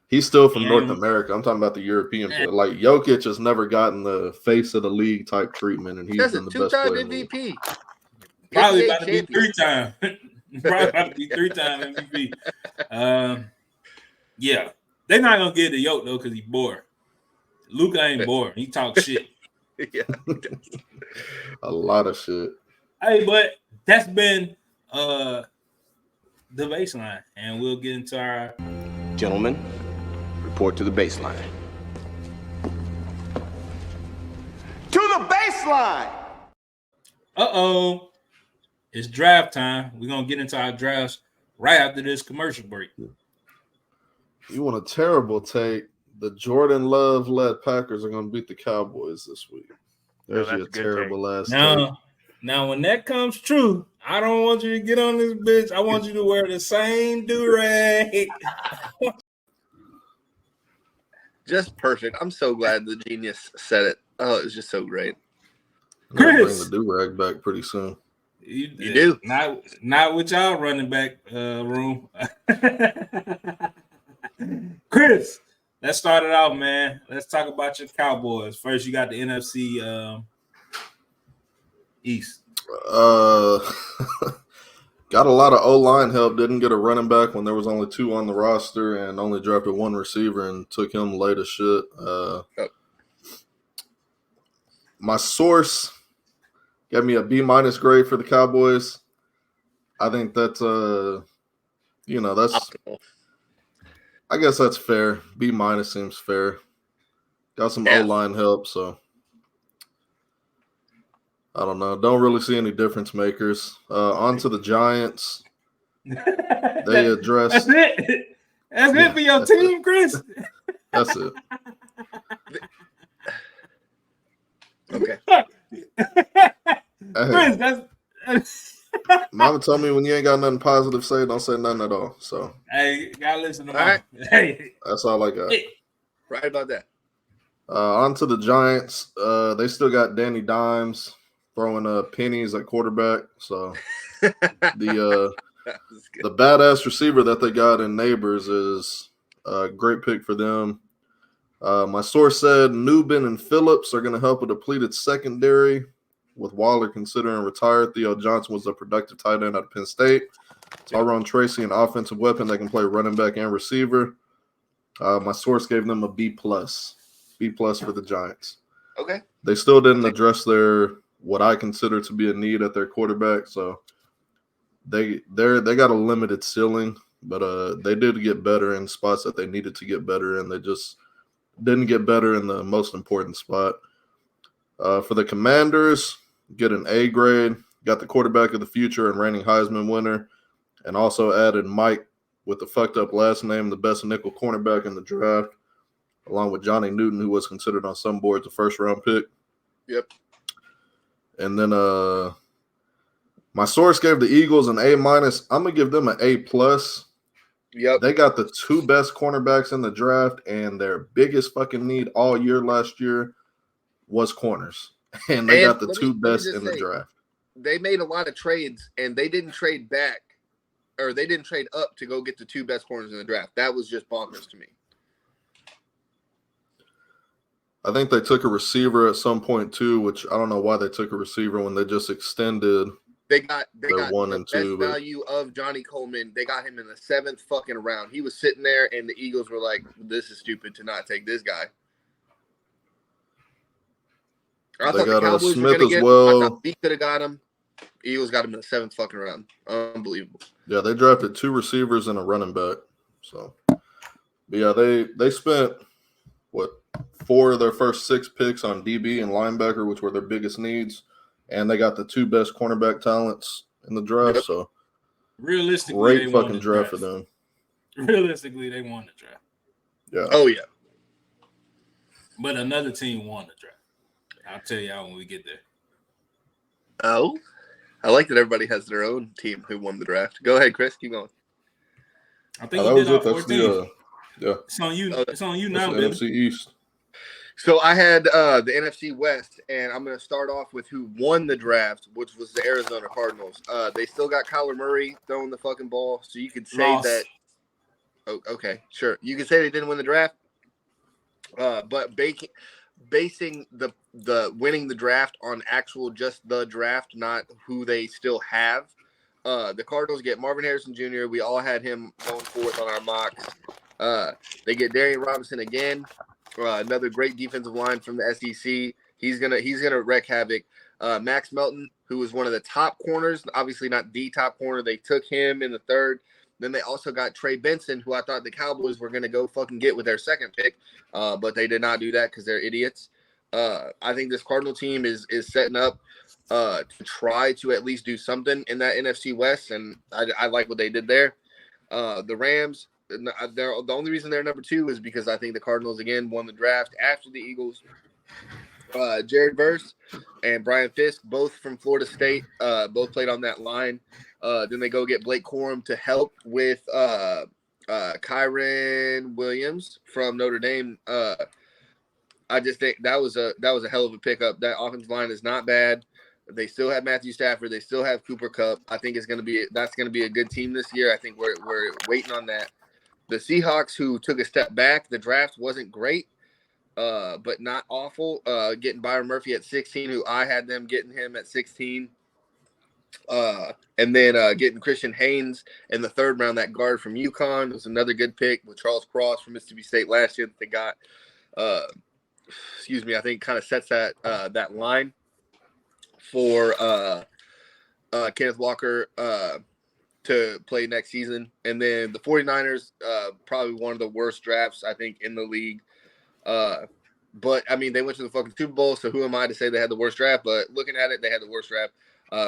He's still from North America. I'm talking about the European player. Like Jokic has never gotten the face of the league type treatment, and he's been the best player. 2-time MVP. Probably about to be 3-time. Probably about to be 3-time MVP. Yeah. They're not gonna get the yoke though because he's bored. Luka ain't bored. He talks shit. Yeah. A lot of shit. Hey, but that's been the baseline, and we'll get into our Gentlemen, report to the baseline. To the baseline! It's draft time. We're gonna get into our drafts right after this commercial break. You want a terrible take? The Jordan Love led Packers are going to beat the Cowboys this week. There's your terrible ass take. Now, when that comes true, I don't want you to get on this bitch. I want you to wear the same do-rag. Just perfect. I'm so glad the genius said it. Oh, it was just so great. I'm going to bring Chris. the do-rag back pretty soon. You do. Not with y'all running back room. Chris, let's start it out, man. Let's talk about your Cowboys. First, you got the NFC East. Got a lot of O-line help. Didn't get a running back when there was only 2 on the roster, and only drafted 1 receiver and took him late as shit. My source gave me a B- grade for the Cowboys. I think that's that's Optimal. I guess that's fair. B- seems fair. Got some O-line help, so I don't know. Don't really see any difference makers. On to the Giants. They addressed. That's it. That's it for your team, Chris. That's it. Okay. Chris, that's Mama told me when you ain't got nothing positive to say, don't say nothing at all. So hey, gotta listen to all right. Hey, that's all I got. Right about that. On to the Giants. They still got Danny Dimes throwing pennies at quarterback. So the badass receiver that they got in Neighbors is a great pick for them. My source said Newbin and Phillips are going to help a depleted secondary. With Waller considering retired, Theo Johnson was a productive tight end out of Penn State. Tyrone Tracy, an offensive weapon that can play running back and receiver. My source gave them a B+. B+ for the Giants. Okay. They still didn't address what I consider to be a need at their quarterback, so they got a limited ceiling, but they did get better in spots that they needed to get better in. They just didn't get better in the most important spot. For the Commanders, get an A grade. Got the quarterback of the future and reigning Heisman winner, and also added Mike with the fucked up last name, the best nickel cornerback in the draft, along with Johnny Newton, who was considered on some boards a first-round pick. Yep. And then my source gave the Eagles an A-. I'm going to give them an A+. Yep. They got the 2 best cornerbacks in the draft, and their biggest fucking need all year last year was corners. And they got the 2 best in the draft. They made a lot of trades, and they didn't trade back, or they didn't trade up to go get the 2 best corners in the draft. That was just bonkers to me. I think they took a receiver at some point too, which I don't know why they took a receiver when they just extended. They got 1 the and 2 best value of Johnny Coleman. They got him in the 7th fucking round. He was sitting there, and the Eagles were like, "This is stupid to not take this guy." I They thought got the Cowboys Smith were as get, well. I thought we could have got him. Eagles got him in the 7th fucking round. Unbelievable. Yeah, they drafted 2 receivers and a running back. So, but yeah, they spent 4 of their first 6 picks on DB and linebacker, which were their biggest needs, and they got the 2 best cornerback talents in the draft. Yep. So, realistically, great they fucking won the draft for them. Realistically, they won the draft. Yeah. Oh yeah. But another team won the draft. I'll tell y'all when we get there. Oh, I like that everybody has their own team who won the draft. Go ahead, Chris. Keep going. I think that you was did all it. That's 14. yeah. It's on you. It's on you That's now, the baby. NFC East. So I had the NFC West, and I'm going to start off with who won the draft, which was the Arizona Cardinals. They still got Kyler Murray throwing the fucking ball, so you could say Loss. that. Oh, okay, sure. You could say they didn't win the draft, but basing the winning the draft on actual just the draft, not who they still have. The Cardinals get Marvin Harrison Jr. We all had him going forth on our mocks. They get Darian Robinson again, another great defensive line from the SEC. He's gonna wreak havoc. Max Melton, who was one of the top corners, obviously not the top corner. They took him in the third. Then they also got Trey Benson, who I thought the Cowboys were going to go fucking get with their second pick, but they did not do that because they're idiots. I think this Cardinal team is setting up to try to at least do something in that NFC West, and I like what they did there. The Rams, the only reason they're number 2 is because I think the Cardinals, again, won the draft after the Eagles. Jared Verse and Brian Fisk, both from Florida State, both played on that line. Then they go get Blake Corum to help with Kyron Williams from Notre Dame. I just think that was a hell of a pickup. That offensive line is not bad. They still have Matthew Stafford. They still have Cooper Kupp. I think that's going to be a good team this year. I think we're waiting on that. The Seahawks, who took a step back, the draft wasn't great. But not awful. Getting Byron Murphy at 16, who I had them getting him at 16. And then getting Christian Haynes in the 3rd round, that guard from UConn, was another good pick with Charles Cross from Mississippi State last year that they got. I think kind of sets that line for Kenneth Walker to play next season. And then the 49ers, probably one of the worst drafts, I think, in the league. But I mean, they went to the fucking Super Bowl, so who am I to say they had the worst draft? But looking at it, they had the worst draft.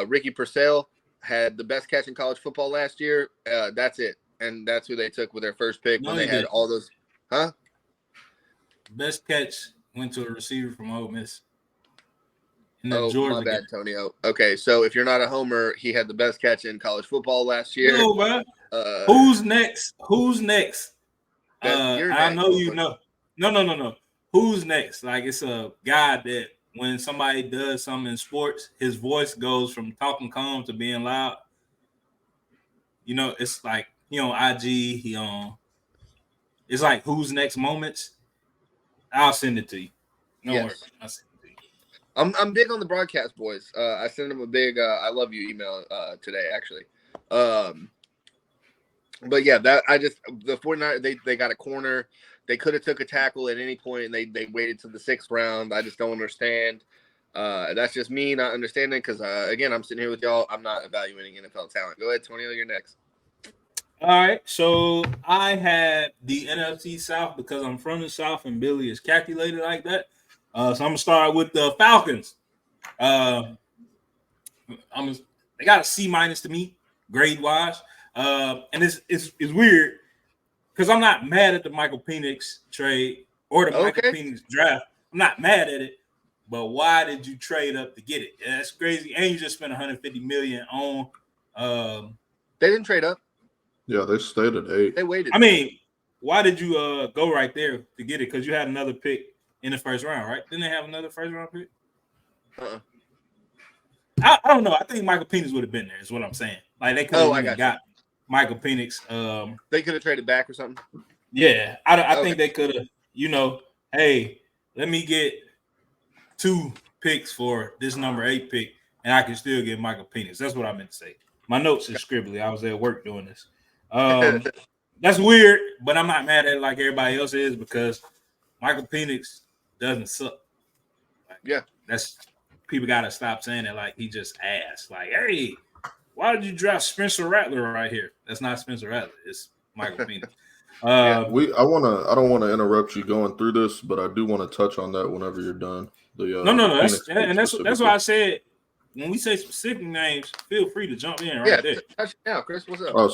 Ricky Purcell had the best catch in college football last year. That's it, and that's who they took with their first pick when they had all those. Huh? Best catch went to a receiver from Ole Miss. Georgia my bad, Tonio. Okay, so if you're not a homer, he had the best catch in college football last year. No, bro. Who's next? I know you know. No. Who's next? Like, it's a guy that when somebody does something in sports, his voice goes from talking calm to being loud. You know, it's like he on IG, it's like who's next moments. I'll send it to you. No worries. I'll send it to you. I'm big on the broadcast boys. I sent them a big I love you email today, actually. But yeah, the 49ers, they got a corner. They could have took a tackle at any point, and they waited to the 6th round. I just don't understand. That's just me not understanding because, again, I'm sitting here with y'all. I'm not evaluating NFL talent. Go ahead, Tonio, you're next. All right, so I had the NFC South because I'm from the South, and Billy is calculated like that. So I'm going to start with the Falcons. They got a C- to me, grade-wise. And it's weird. Because I'm not mad at the Michael Penix trade or the Michael Penix draft. I'm not mad at it. But why did you trade up to get it? Yeah, that's crazy. And you just spent $150 million on. They didn't trade up. Yeah, they stayed at 8. They waited. I mean, why did you go right there to get it? Because you had another pick in the 1st round, right? Didn't they have another 1st round pick? I don't know. I think Michael Penix would have been there. Is what I'm saying. Like they could have got Michael Penix. They could have traded back or something. Yeah, I think they could have. Hey, let me get 2 picks for this number 8 pick, and I can still get Michael Penix. That's what I meant to say. My notes are scribbly. I was at work doing this. That's weird, but I'm not mad at it like everybody else is because Michael Penix doesn't suck. That's people got to stop saying it like he just ass. Like, hey, why did you draft Spencer Rattler right here? That's not Spencer Rattler. It's Michael Penix. I don't want to interrupt you going through this, but I do want to touch on that whenever you're done. No. That's why I said when we say specific names, feel free to jump in right there. Touch now, Chris. What's up? Oh,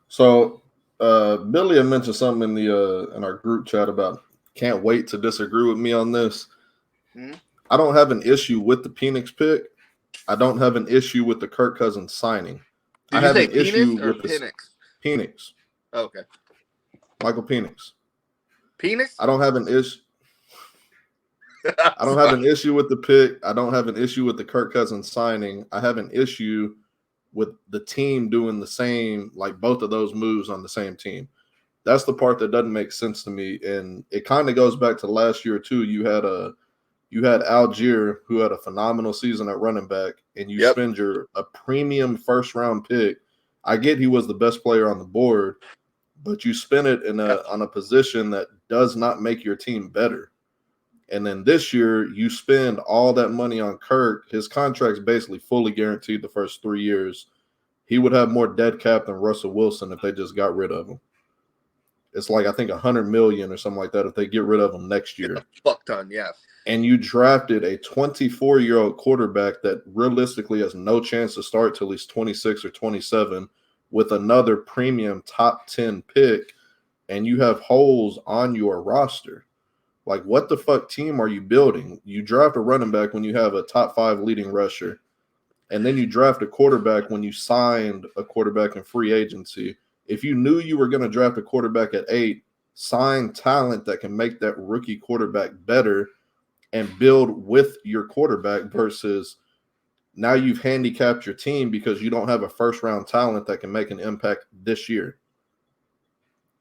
so Billy had mentioned something in in our group chat about can't wait to disagree with me on this. Mm-hmm. I don't have an issue with the Penix pick. I don't have an issue with the Kirk Cousins signing. Did you say Penix or Penix? Penix. Oh, okay. Michael Penix. Penix? I don't have an issue. I don't have an issue with the pick. I don't have an issue with the Kirk Cousins signing. I have an issue with the team doing the same, like both of those moves on the same team. That's the part that doesn't make sense to me. And it kind of goes back to last year too. You had Algier, who had a phenomenal season at running back, and you spend a premium 1st round pick. I get he was the best player on the board, but you spend it on a position that does not make your team better. And then this year, you spend all that money on Kirk. His contract's basically fully guaranteed the first 3 years. He would have more dead cap than Russell Wilson if they just got rid of him. It's like, I think, $100 million or something like that if they get rid of him next year. Fuck ton, yeah. And you drafted a 24-year-old quarterback that realistically has no chance to start till he's 26 or 27 with another premium top 10 pick, and you have holes on your roster. Like, what the fuck team are you building? You draft a running back when you have a top 5 leading rusher, and then you draft a quarterback when you signed a quarterback in free agency. If you knew you were going to draft a quarterback at 8, sign talent that can make that rookie quarterback better and build with your quarterback versus now you've handicapped your team because you don't have a first-round talent that can make an impact this year.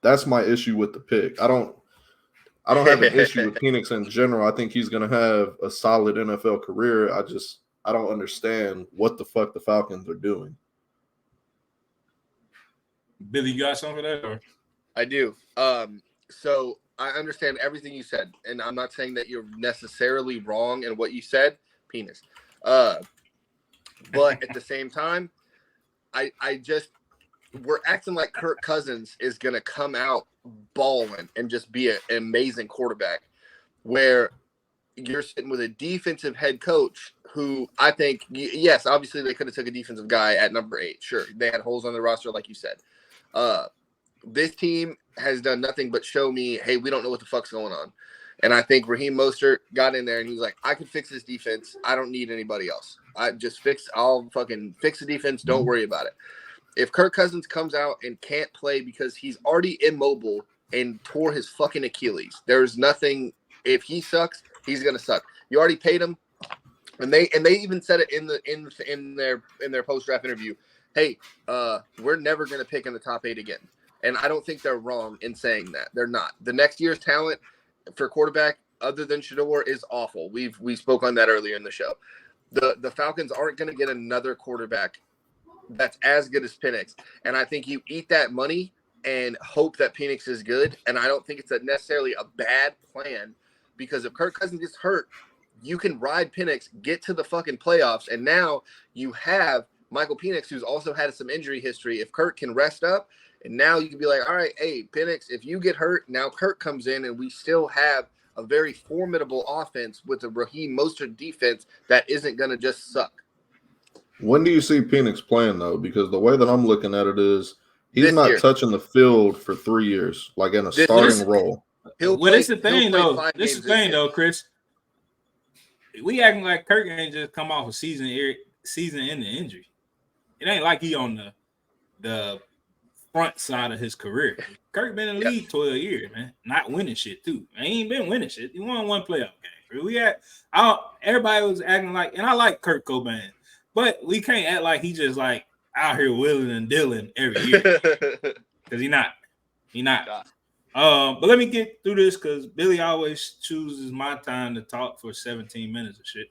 That's my issue with the pick. I don't have an issue with Penix in general. I think he's going to have a solid NFL career. I don't understand what the fuck the Falcons are doing. Billy, you got something for that? Or? I do. So I understand everything you said, and I'm not saying that you're necessarily wrong in what you said, penis. But at the same time, I just we're acting like Kirk Cousins is gonna come out balling and just be an amazing quarterback, where you're sitting with a defensive head coach who I think, yes, obviously they could have took a defensive guy at number 8. Sure, they had holes on the roster, like you said. This team has done nothing but show me, hey, we don't know what the fuck's going on. And I think Raheem Mostert got in there and he was like, I can fix this defense. I don't need anybody else. I'll fucking fix the defense. Don't worry about it. If Kirk Cousins comes out and can't play because he's already immobile and tore his fucking Achilles, there's nothing. If he sucks, he's gonna suck. You already paid him, and they even said it in their post draft interview. Hey, we're never gonna pick in the top 8 again. And I don't think they're wrong in saying that. They're not. The next year's talent for quarterback, other than Shedeur, is awful. We spoke on that earlier in the show. The Falcons aren't going to get another quarterback that's as good as Penix. And I think you eat that money and hope that Penix is good. And I don't think it's necessarily a bad plan, because if Kirk Cousins gets hurt, you can ride Penix, get to the fucking playoffs, and now you have Michael Penix, who's also had some injury history. If Kirk can rest up, and now you can be like, all right, hey, Penix, if you get hurt, now Kirk comes in, and we still have a very formidable offense with a Raheem Mostert defense that isn't going to just suck. When do you see Penix playing, though? Because the way that I'm looking at it is he's This not year. touching the field for 3 years, like in a starting role. This is the thing, though, Chris. We acting like Kirk ain't just come off a season-ending injury. It ain't like he on the front side of his career. Kirk been in the league 12 years, man. Not winning shit, too. He ain't been winning shit. He won one playoff game. Everybody was acting like, and I like Kurt Cobain, but we can't act like he just like out here willing and dealing every year. Because he not. But let me get through this, because Billy always chooses my time to talk for 17 minutes of shit.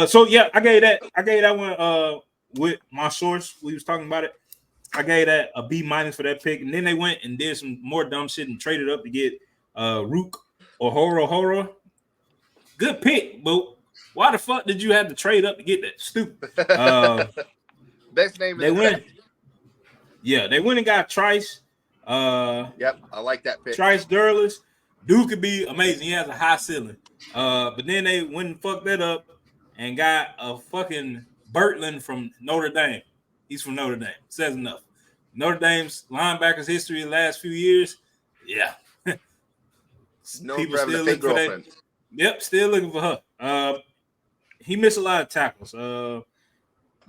So yeah, I gave that one with my source. We was talking about it. I gave that a B- for that pick, and then they went and did some more dumb shit and traded up to get Rook or Horo. Good pick, but why the fuck did you have to trade up to get that? Stupid. Best name. They went. Yeah, they went and got Trice. Yep, I like that pick. Trice Durless. Dude could be amazing. He has a high ceiling. But then they went and fucked that up and got a fucking Bertland from Notre Dame. He's from Notre Dame. Says enough. Notre Dame's linebackers history the last few years. Yeah. People still looking for that. Yep, still looking for her. He missed a lot of tackles. The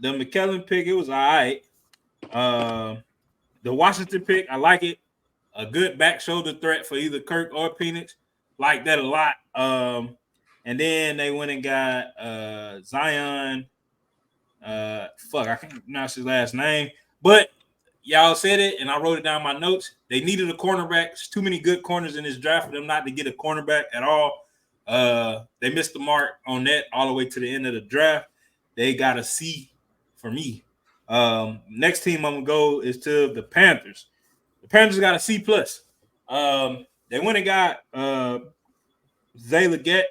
McKellen pick, it was all right. The Washington pick, I like it. A good back shoulder threat for either Kirk or Penix. Like that a lot. And then they went and got Zion. I can't pronounce his last name. But y'all said it, and I wrote it down in my notes. They needed a cornerback. There's too many good corners in this draft for them not to get a cornerback at all. They missed the mark on that all the way to the end of the draft. They got a C for me. Next team I'm going to go is to the Panthers. The Panthers got a C plus. They went and got Zay Leggett.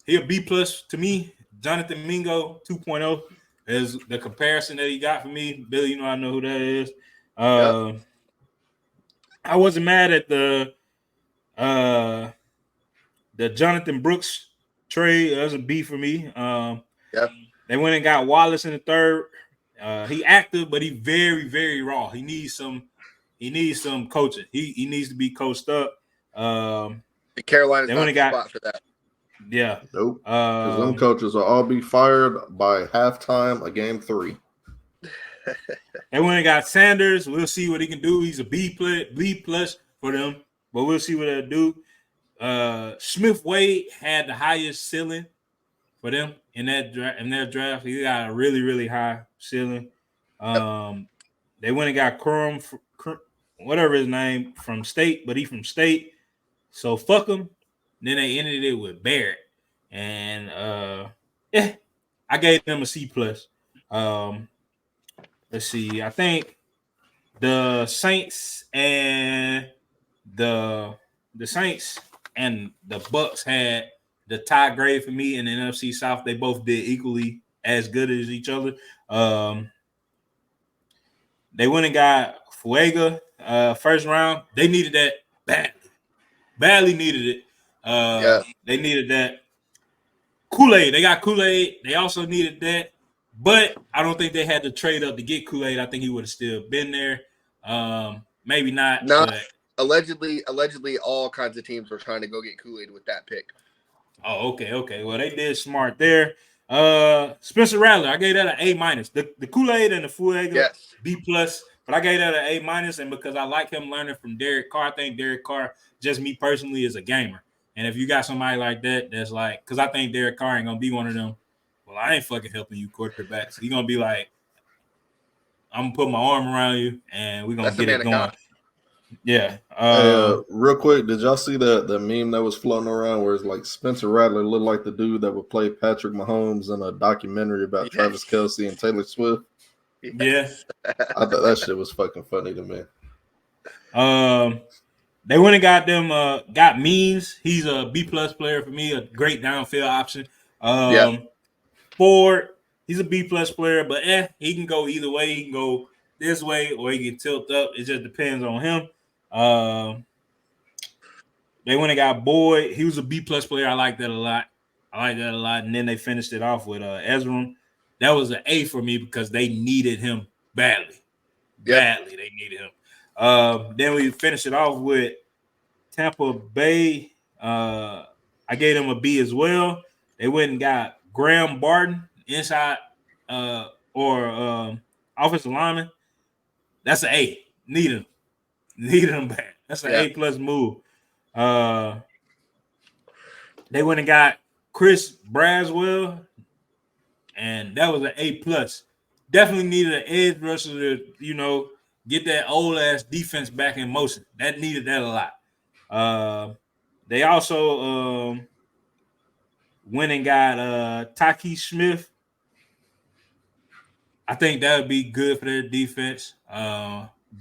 He a B plus to me. Jonathan Mingo 2.0 is the comparison that he got for me. Billy, you know I know who that is. I wasn't mad at the Jonathan Brooks trade. That was a B for me. They went and got Wallace in the third. He active, but he very, very raw. He needs some coaching. He needs to be coached up. The Carolina's not the spot for that. Yeah. Nope. Because them coaches will all be fired by halftime of game 3. They went and got Sanders. We'll see what he can do. He's a B plus for them, but we'll see what they'll do. Smith Wade had the highest ceiling for them in that draft. He got a really, really high ceiling. They went and got Crum, whatever his name, from State, but he from State. So fuck him. Then they ended it with Barrett. And I gave them a C plus. Let's see. I think the Saints and the Bucks had the tie grade for me in the NFC South. They both did equally as good as each other. They went and got Fuega first round. They needed that badly. Badly needed it. They needed that. Kool-Aid. They got Kool-Aid. They also needed that. But I don't think they had to trade up to get Kool-Aid. I think he would have still been there. Maybe not. No, but... allegedly, all kinds of teams were trying to go get Kool-Aid with that pick. Oh, okay. Well, they did smart there. Spencer Rattler, I gave that an A minus. The Kool-Aid and the Fuega, B plus. But I gave that an A minus, and because I like him learning from Derek Carr, I think Derek Carr, just me personally, is a gamer. And if you got somebody like that, that's like, because I think Derek Carr ain't gonna be one of them. Well, I ain't fucking helping you quarterbacks. He's gonna be like, I'm gonna put my arm around you, and we're gonna get it going. Yeah. Real quick, did y'all see the meme that was floating around where it's like Spencer Rattler looked like the dude that would play Patrick Mahomes in a documentary about Travis Kelce and Taylor Swift? Yeah. I thought that shit was fucking funny to me. They went and got them, got Means. He's a B plus player for me, a great downfield option. Ford, he's a B plus player, but he can go either way. He can go this way or he can tilt up. It just depends on him. They went and got Boyd. He was a B plus player. I like that a lot. And then they finished it off with Ezra. That was an A for me because they needed him badly. Badly, they needed him. Then we finished it off with Tampa Bay. I gave them a B as well. They went and got Graham Barton, inside offensive lineman. That's an A. Needed him back. That's an A plus move. They went and got Chris Braswell, and that was an A plus. Definitely needed an edge rusher to, get that old ass defense back in motion. That needed that a lot. They also went and got Taki Smith. I think that would be good for their defense.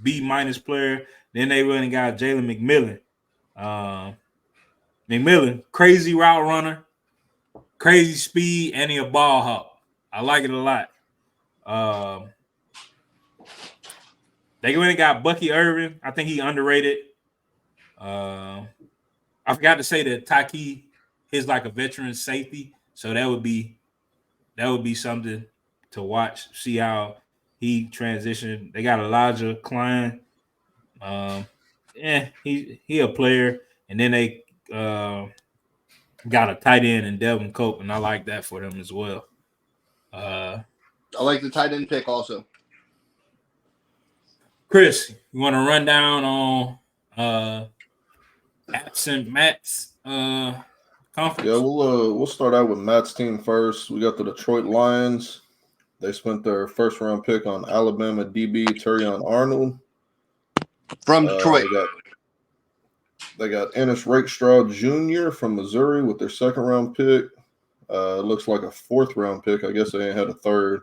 B minus player. Then they went and got Jalen McMillan. McMillan, crazy route runner, crazy speed, and he a ball hawk. I like it a lot. They went and got Bucky Irvin. I think he underrated. I forgot to say that Taki is like a veteran safety, so that would be something to watch. See how he transitioned. They got Elijah Klein. He a player, and then they got a tight end in Devin Cope, and I like that for them as well. I like the tight end pick also. Chris, you want to run down on absent Matt's conference? Yeah, we'll start out with Matt's team first. We got the Detroit Lions. They spent their first round pick on Alabama DB Terrion Arnold from Detroit. They got Ennis Rakestraw Jr. from Missouri with their second round pick. Looks like a fourth round pick. I guess they ain't had a third.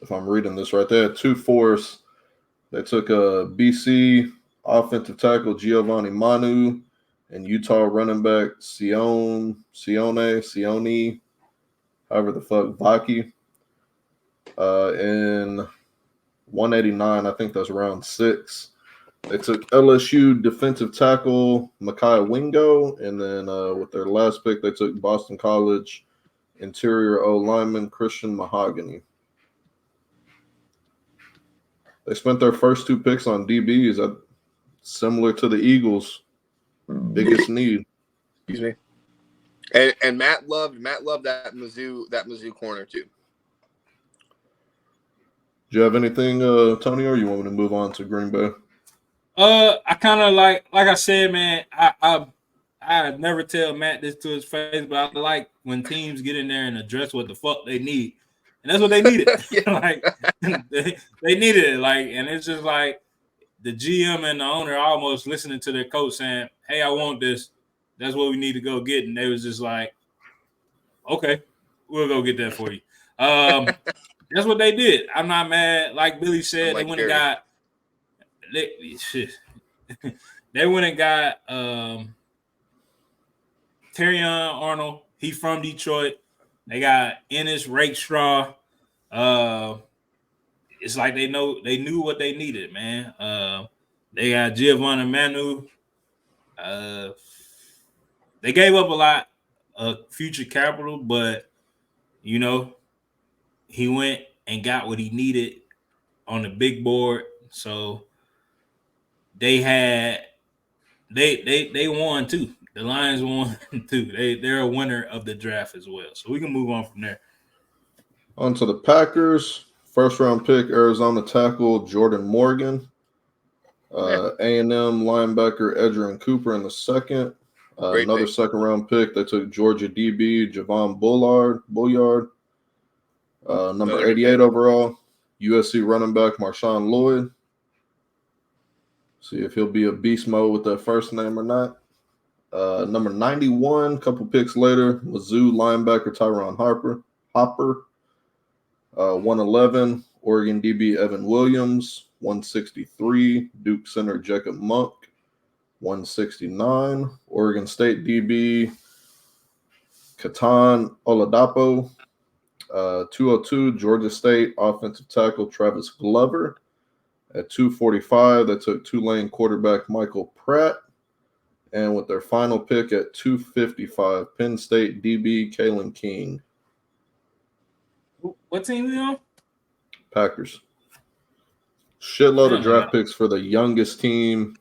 If I'm reading this right, they had 2 fourths. They took a BC offensive tackle Giovanni Manu and Utah running back Sione, however the fuck, Vaki. In 189, I think that's round 6. They took LSU defensive tackle Makai Wingo, and then with their last pick, they took Boston College interior O lineman Christian Mahogany. They spent their first 2 picks on DBs, similar to the Eagles' biggest need. Excuse me. And Matt loved that Mizzou corner too. Do you have anything, Tony, or you want me to move on to Green Bay? I kind of like I said, man. I never tell Matt this to his face, but I like when teams get in there and address what the fuck they need, and that's what they needed. Like they needed it, like, and it's just like the GM and the owner almost listening to their coach saying, "Hey, I want this. That's what we need to go get," and they was just like, "Okay, we'll go get that for you." That's what they did. I'm not mad. Like Billy said, they went and got. They went and got Terrion Arnold. He from Detroit. They got Ennis Rakestraw. It's like they knew what they needed, man. They got Giovanni Manu. They gave up a lot of future capital, but you know, he went and got what he needed on the big board. So they won too. The Lions won too. They're a winner of the draft as well. So we can move on from there. On to the Packers. First round pick, Arizona tackle Jordan Morgan. A&M linebacker Edgerrin Cooper in the second. Another second round pick. They took Georgia DB Javon Bulliard. Number 88 overall. USC running back Marshawn Lloyd. See if he'll be a beast mode with that first name or not. Number 91, couple picks later, Mizzou linebacker Tyron Hopper. 111, Oregon DB Evan Williams. 163, Duke center Jacob Monk. 169, Oregon State DB Katan Oladapo. 202, Georgia State offensive tackle Travis Glover. At 245, they took Tulane quarterback Michael Pratt. And with their final pick at 255, Penn State DB Kalen King. What team we on? Packers. Shitload of draft picks for the youngest team.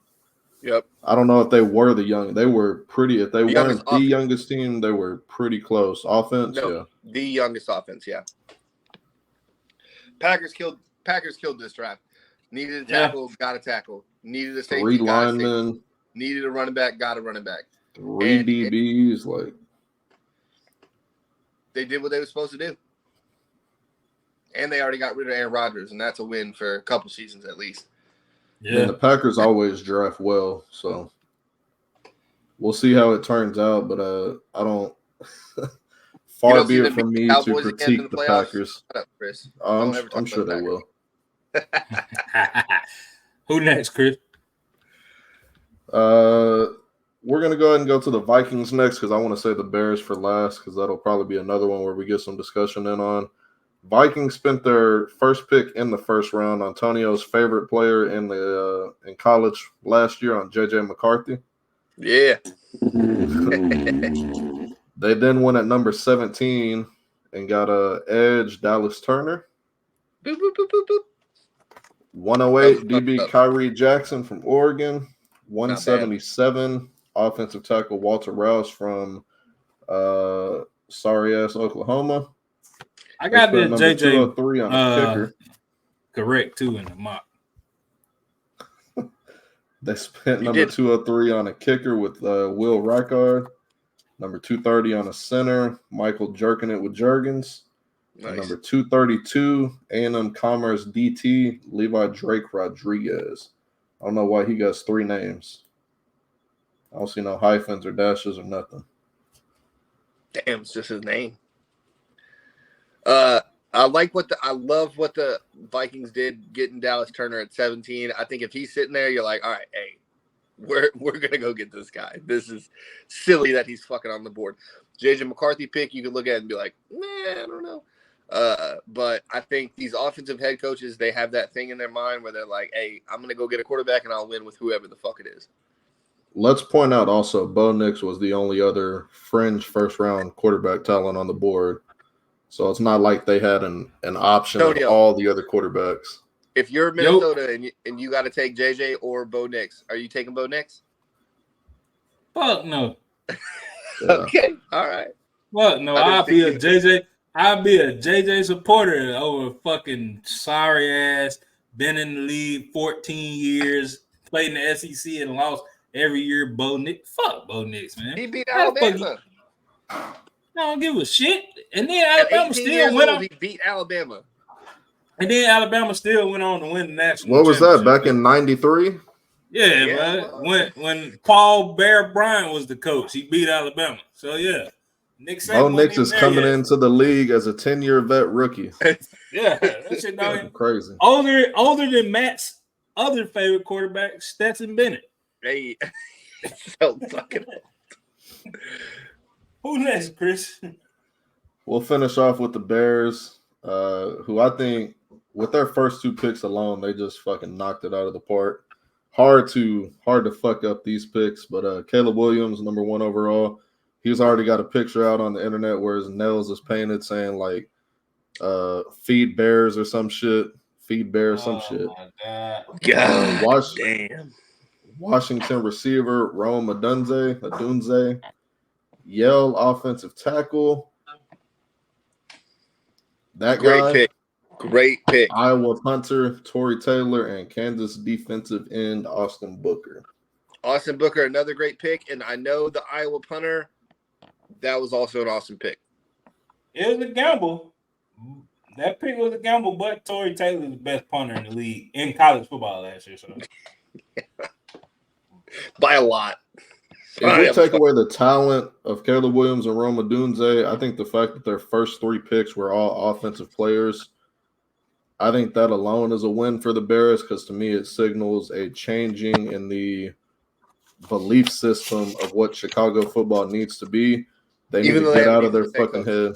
Yep. I don't know if they were the young. They were pretty. If they weren't the youngest team, they were pretty close. Offense, yeah. The youngest offense, yeah. Packers killed this draft. Needed a tackle, got a tackle. Needed a safety, 3 linemen. Needed a running back, got a running back. 3 DBs, like they did what they were supposed to do. And they already got rid of Aaron Rodgers, and that's a win for a couple seasons at least. Yeah, I mean, the Packers always draft well, so we'll see how it turns out. But I don't. Far be it from me to critique the Packers. Shut up, Chris. I'm sure they will. Who next, Chris? We're going to go ahead and go to the Vikings next because I want to say the Bears for last because that'll probably be another one where we get some discussion in on. Vikings spent their first pick in the first round, Antonio's favorite player in college last year on J.J. McCarthy. Yeah. They then went at number 17 and got edge Dallas Turner. Boop, boop, boop, boop, boop. 108 DB Kyrie Jackson from Oregon. 177 offensive tackle Walter Rouse from sorry-ass Oklahoma. I got the JJ 203 on a kicker. Correct, too, in the mock. They spent number 203 on a kicker with Will Reichard. Number 230 on a center, Michael jerking it with Juergens. Nice. Number 232, A&M Commerce DT, Levi Drake Rodriguez. I don't know why he got 3 names. I don't see no hyphens or dashes or nothing. Damn, it's just his name. I love what the Vikings did getting Dallas Turner at 17. I think if he's sitting there, you're like, all right, hey, we're gonna go get this guy. This is silly that he's fucking on the board. JJ McCarthy pick, you could look at it and be like, I don't know. But I think these offensive head coaches, they have that thing in their mind where they're like, hey, I'm gonna go get a quarterback and I'll win with whoever the fuck it is. Let's point out also, Bo Nix was the only other fringe first-round quarterback talent on the board. So it's not like they had an option of all the other quarterbacks. If you're Minnesota and you got to take JJ or Bo Nix, are you taking Bo Nix? Fuck no. Okay, all right. Fuck no. I'll be a JJ supporter over fucking sorry ass. Been in the league 14 years, played in the SEC and lost every year. Bo Nix. Fuck Bo Nix, man. He beat Alabama. I don't give a shit. And then Alabama still went on. He beat Alabama. And then Alabama still went on to win the national. What was that back in '93? Yeah, man. When Paul Bear Bryant was the coach, he beat Alabama. So yeah, Bo Nix is coming into the league as a 10-year vet rookie. Yeah, that shit dog. Crazy. Older than Matt's other favorite quarterback, Stetson Bennett. Hey, so fucking. Who next, Chris? We'll finish off with the Bears, who I think with their first 2 picks alone, they just fucking knocked it out of the park. Hard to fuck up these picks, but Caleb Williams, number 1 overall, he's already got a picture out on the internet where his nails is painted saying like feed bears or some shit. Feed bears, some shit. God damn. Washington receiver, Rome Adunze. Yale offensive tackle. That guy. Great pick. Iowa punter, Torrey Taylor, and Kansas defensive end, Austin Booker. Austin Booker, another great pick. And I know the Iowa punter, that was also an awesome pick. It was a gamble. That pick was a gamble, but Torrey Taylor is the best punter in the league in college football last year. So. By a lot. If you take away the talent of Caleb Williams and Rome Odunze, I think the fact that their first 3 picks were all offensive players, I think that alone is a win for the Bears because to me it signals a changing in the belief system of what Chicago football needs to be. They need to get out of their fucking head.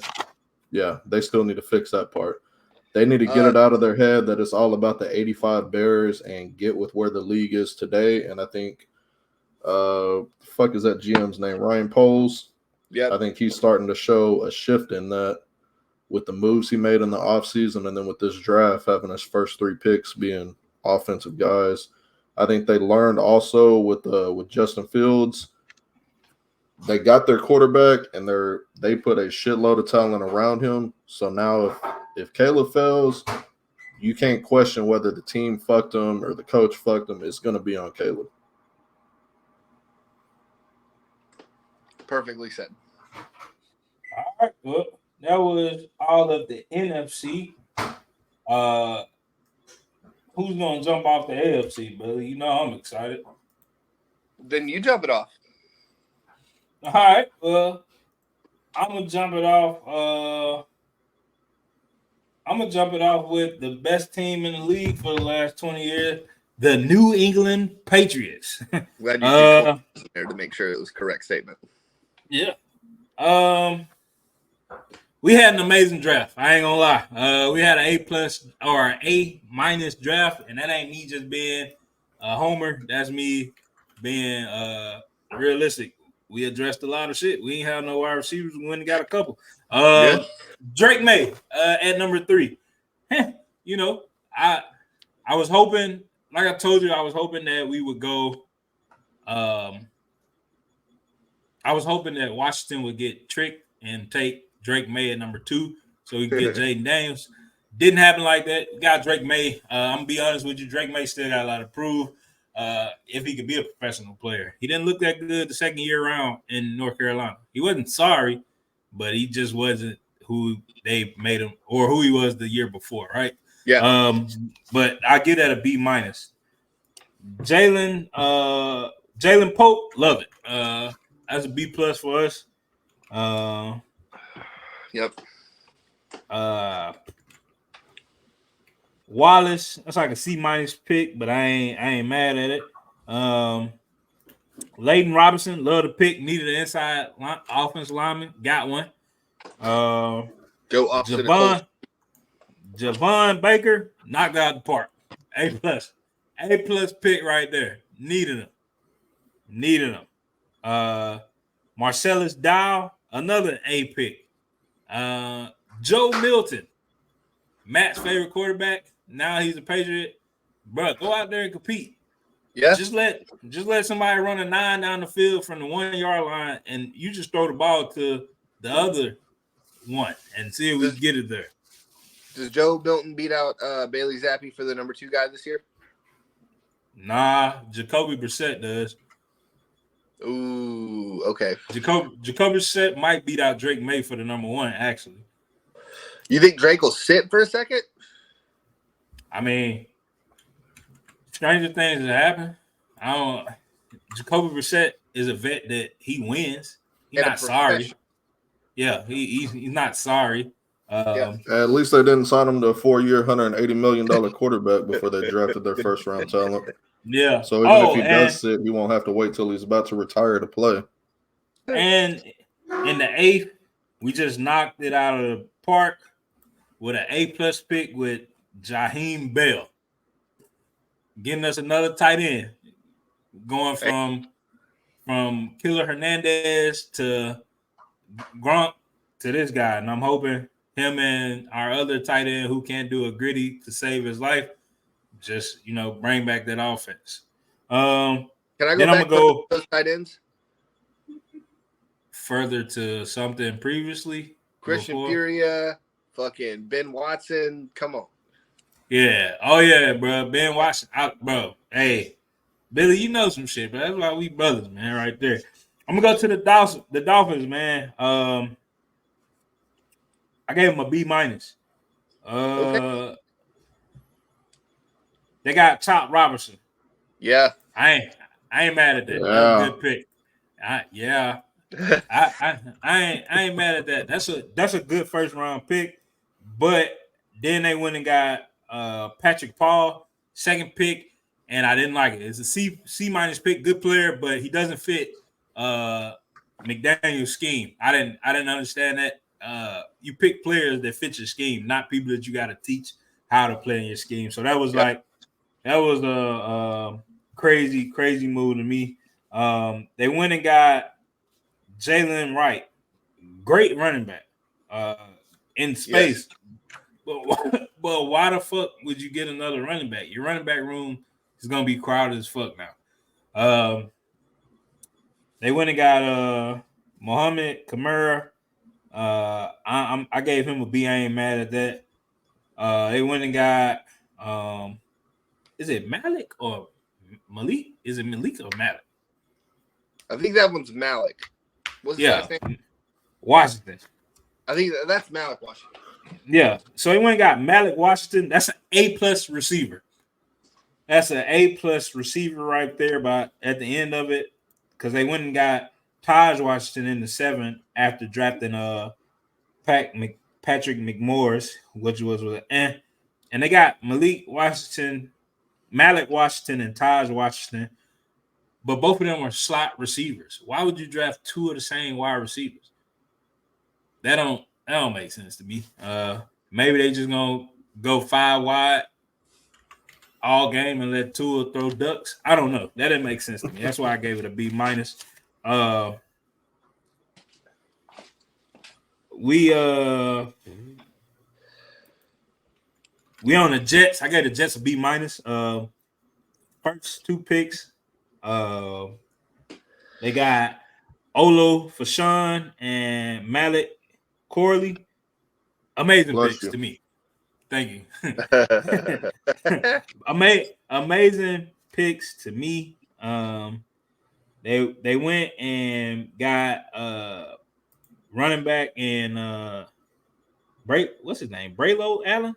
Yeah, they still need to fix that part. They need to get it out of their head that it's all about the 85 Bears and get with where the league is today. And I think fuck is that GM's name? Ryan Poles. Yeah. I think he's starting to show a shift in that with the moves he made in the offseason and then with this draft having his first 3 picks being offensive guys. I think they learned also with Justin Fields. They got their quarterback and they put a shitload of talent around him. So now if Caleb fails, you can't question whether the team fucked him or the coach fucked him. It's going to be on Caleb. Perfectly said. All right, good. That was all of the NFC. Who's going to jump off the AFC, Billy? You know I'm excited. Then you jump it off. All right. Well, I'm going to jump it off. I'm going to jump it off with the best team in the league for the last 20 years, the New England Patriots. Glad you did there to make sure it was a correct statement. Yeah. We had an amazing draft. I ain't gonna lie. We had an A+ or an A- draft, and that ain't me just being a homer. That's me being realistic. We addressed a lot of shit. We ain't have no wide receivers. We went and got a couple. Drake May at number 3. You know, I was hoping, like I told you, I was hoping that we would go. I was hoping that Washington would get tricked and take Drake May at number 2 so we could get Jaden Daniels. Didn't happen like that. Got Drake May. I'm going to be honest with you. Drake May still got a lot to prove if he could be a professional player. He didn't look that good the second year around in North Carolina. He wasn't sorry, but he just wasn't who they made him or who he was the year before, right? Yeah. But I give that a B-. Jalen Pope, love it. That's a B+ for us. Yep. Wallace, that's like a C- pick, but I ain't mad at it. Layden Robinson, love the pick, needed an inside offensive lineman, got one. Go opposite of Colts. Javon Baker, knocked out the park. A plus pick right there. Needed him. Marcellus Dow, another A pick. Joe Milton, Matt's favorite quarterback. Now he's a Patriot. Bro, go out there and compete. Yeah. Just let somebody run a 9 down the field from the 1 yard line, and you just throw the ball to the other one and see if we can get it there. Does Joe Milton beat out Bailey Zappi for the number 2 guy this year? Nah, Jacoby Brissett does. Ooh, okay. Jacoby Brissett might beat out Drake May for the number 1, actually. You think Drake will sit for a second? I mean, stranger things have happened. Jacoby Brissett is a vet that he wins. He's not sorry. Yeah, he's not sorry. At least they didn't sign him to a 4-year, $180 million quarterback before they drafted their first-round talent. Yeah. So even if he does sit, he won't have to wait till he's about to retire to play. And in the 8th, we just knocked it out of the park with an A+ pick with Jaheim Bell, getting us another tight end, going from Killer Hernandez to Gronk to this guy, and I'm hoping him and our other tight end who can't do a gritty to save his life, just bring back that offense. Can I go back to those tight ends? Further to something previously. Christian Furia, fucking Ben Watson. Come on. Yeah. Oh yeah, bro. Ben Watson out, bro. Hey, Billy, you know some shit, but that's why we brothers, man, right there. I'm gonna go to the Dolphins, man. I gave him a B-. Okay. They got Chop Robertson. Yeah. I ain't mad at that. Yeah. That's a good pick. I ain't mad at that. That's a good first round pick. But then they went and got Patrick Paul, second pick, and I didn't like it. It's a C- pick, good player, but he doesn't fit McDaniel's scheme. I didn't understand that. You pick players that fit your scheme, not people that you got to teach how to play in your scheme. So that was a crazy move to me. They went and got Jalen Wright, great running back in space. Yes. But why the fuck would you get another running back? Your running back room is gonna be crowded as fuck now. They went and got Mohamed Kamara. I gave him a B. I ain't mad at that. They went and got is it Malik or Malik? Is it Malik or Malik? I think that one's Malik. What's his last name? Washington. I think that's Malik Washington. Yeah. So he went and got Malik Washington. That's an A+ receiver. That's an A+ receiver right there. But at the end of it, because they went and got Taj Washington in the 7th after drafting Patrick McMorris, which was with an and they got Malik Washington, and Taj Washington, but both of them are slot receivers. Why would you draft 2 of the same wide receivers? That don't make sense to me. Maybe they just gonna go 5 wide all game and let Tua throw ducks. I don't know. That didn't make sense to me. That's why I gave it a B-. We on the Jets. I gave the Jets a B-. First 2 picks. They got Olo Fashawn and Malik Corley. Amazing picks to me. Thank you. Amazing picks to me. They went and got running back in what's his name? Braylon Allen?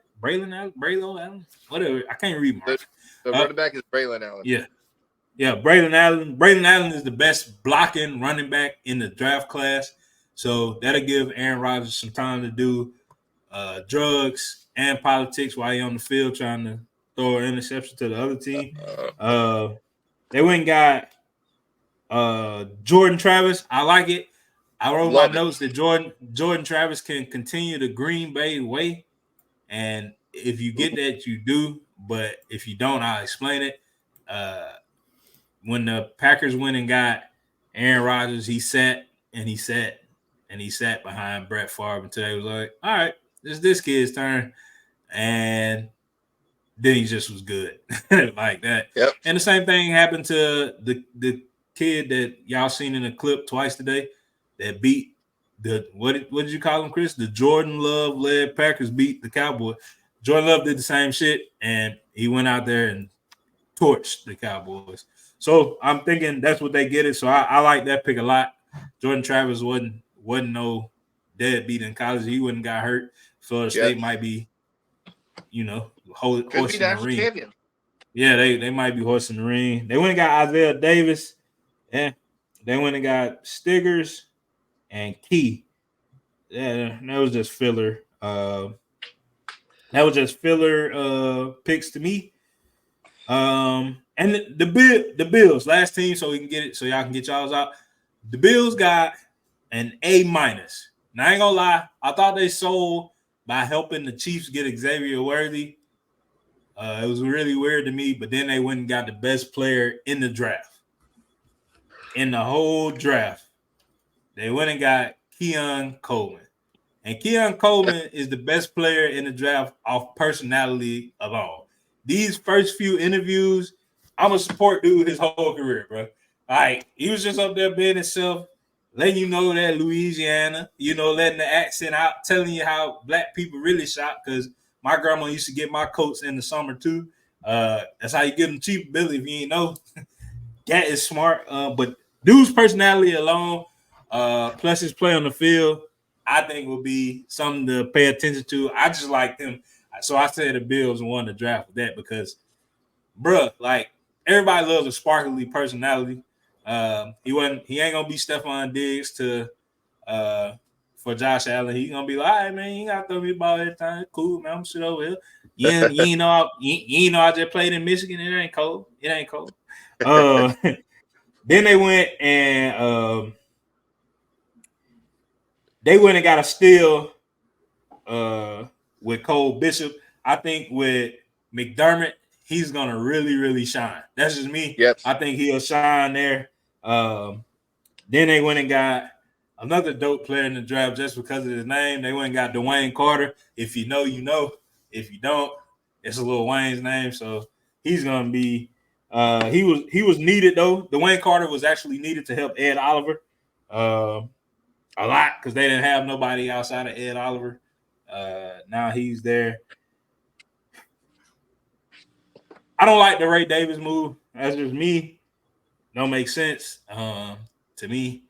Whatever. I can't read Mark. The running back is Braylon Allen. Yeah. Yeah, Braylon Allen. Braylon Allen is the best blocking running back in the draft class. So that'll give Aaron Rodgers some time to do drugs and politics while he on the field trying to throw an interception to the other team. They went and got Jordan Travis. I like it. I wrote my notes that Jordan Travis can continue the Green Bay way. And if you get that, you do. But if you don't, I'll explain it. When the Packers went and got Aaron Rodgers, he sat behind Brett Favre until they was like, all right, this kid's turn. And then he just was good like that. Yep. And the same thing happened to the kid that y'all seen in the clip twice today that beat what did you call him, Chris? The Jordan Love led Packers beat the Cowboys. Jordan Love did the same shit, and he went out there and torched the Cowboys. So I'm thinking that's what they get it. So I like that pick a lot. Jordan Travis wasn't no deadbeat in college. He wouldn't got hurt. Florida State might be, horse in the ring. Champion. Yeah, they might be horse in the ring. They went and got Isaiah Davis. Yeah, they went and got Stiggers and Key. Yeah, that was just filler. Picks to me. And the Bills, last team, so we can get it, so y'all can get y'all's out. The Bills got an A-. Now I ain't gonna lie, I thought they sold by helping the Chiefs get Xavier Worthy. It was really weird to me, but then they went and got the best player in the draft. In the whole draft, they went and got Keon Coleman. And Keon Coleman is the best player in the draft off personality alone. These first few interviews, I'm a support dude his whole career, bro. Like, he was just up there being himself, letting you know that Louisiana, letting the accent out, telling you how black people really shop, because my grandma used to get my coats in the summer too. That's how you get them cheap, Billy, if you ain't know. That is smart. But dude's personality alone, plus his play on the field, I think will be something to pay attention to. I just like him. So I said the Bills won the draft with that because, bruh, like, everybody loves a sparkly personality. He ain't gonna be Stephon Diggs for Josh Allen. He's gonna be like, all right, man, you ain't gotta throw me the ball every time. Cool, man. I'm shit over here. You ain't know I just played in Michigan. It ain't cold. Then they went and got a steal with Cole Bishop. I think with McDermott, he's gonna really, really shine. That's just me. Yep. I think he'll shine there. Then they went and got another dope player in the draft just because of his name. They went and got Dwayne Carter. If you know, you know. If you don't, it's a little Wayne's name. So he's gonna be. He was needed though. Dwayne Carter was actually needed to help Ed Oliver a lot because they didn't have nobody outside of Ed Oliver. Now he's there. I don't like the Ray Davis move. That's just me. Don't make sense to me.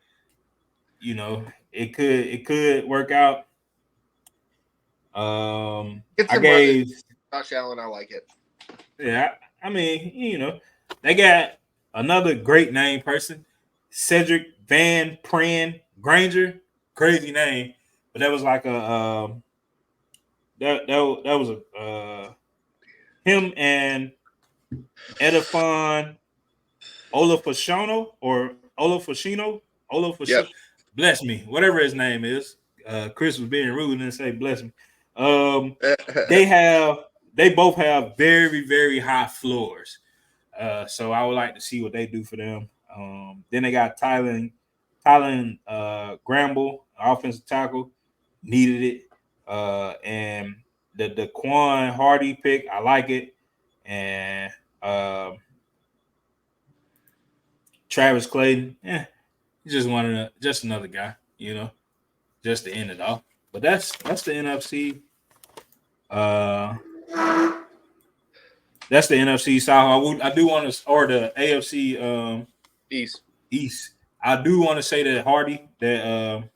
It could work out. I gave Josh Allen. I like it. Yeah, I mean, they got another great name person, Cedric Van Pran Granger. Crazy name, but that was like a that was a him and Edifon Olafashino or Olafashino. Yep. Bless me, whatever his name is. Chris was being rude and say bless me. They both have very, very high floors. So I would like to see what they do for them. Then they got Tylen Gramble, offensive tackle, needed it. And the Quan Hardy pick, I like it. And Travis Clayton, he's just another guy, just to end it off. But that's the NFC. That's the NFC South. I do want to, or the AFC East. I do want to say that Hardy that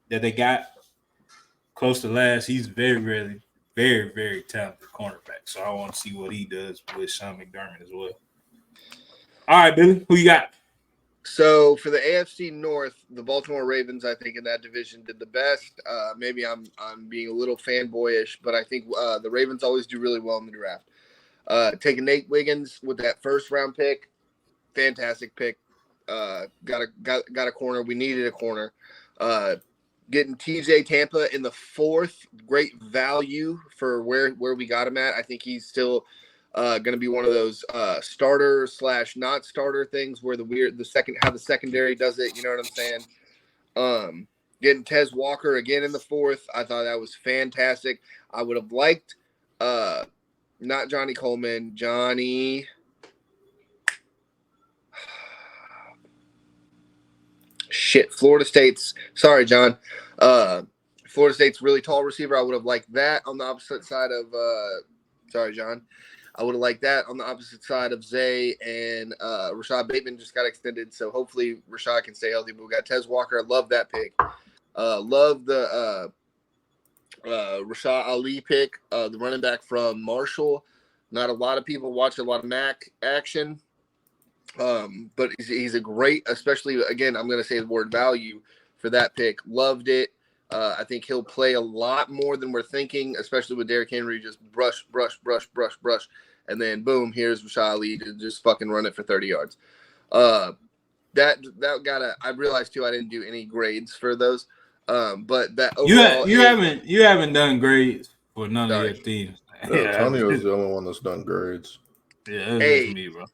they got close to last. He's very, very, very, very talented cornerback. So I want to see what he does with Sean McDermott as well. All right, Billy, who you got? So for the AFC North, the Baltimore Ravens, I think in that division did the best. Maybe I'm being a little fanboyish, but I think the Ravens always do really well in the draft. Taking Nate Wiggins with that first round pick, fantastic pick. Got a corner. We needed a corner. Getting TJ Tampa in the fourth, great value for where we got him at. I think he's still going to be one of those starter / not starter things where how the secondary does it. You know what I'm saying? Getting Tez Walker again in the fourth, I thought that was fantastic. I would have liked not Johnny Coleman, Johnny. Shit, Florida State's. Sorry, John. Florida State's really tall receiver. I would have liked that on the opposite side of. Sorry, John. I would have liked that on the opposite side of Zay and Rashad Bateman just got extended, so hopefully Rashad can stay healthy. But we got Tez Walker. I love that pick. Love the Rashad Ali pick, the running back from Marshall. Not a lot of people watch a lot of MAC action. But he's a great, especially again, I'm going to say the word value for that pick. Loved it. I think he'll play a lot more than we're thinking, especially with Derrick Henry just brush, and then boom, here's Rashad Ali to just fucking run it for 30 yards. That I realized too I didn't do any grades for those. But that overall you haven't done grades for none of your teams. Yeah, Antonio's the only one that's done grades. Yeah, that's just me, bro.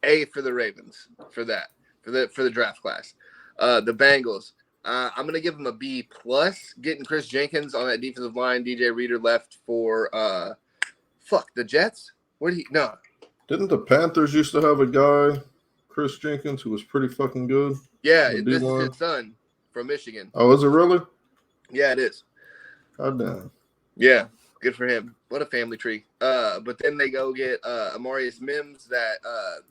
A for the Ravens for the draft class. The Bengals, I'm gonna give them a B plus. Getting Chris Jenkins on that defensive line. DJ Reader left for the Jets. Where did he? No. Didn't the Panthers used to have a guy, Chris Jenkins, who was pretty fucking good? Yeah, this is his son from Michigan. Oh, is it really? Yeah, it is. God damn. Yeah. Good for him. What a family tree. But then they go get Amarius Mims, that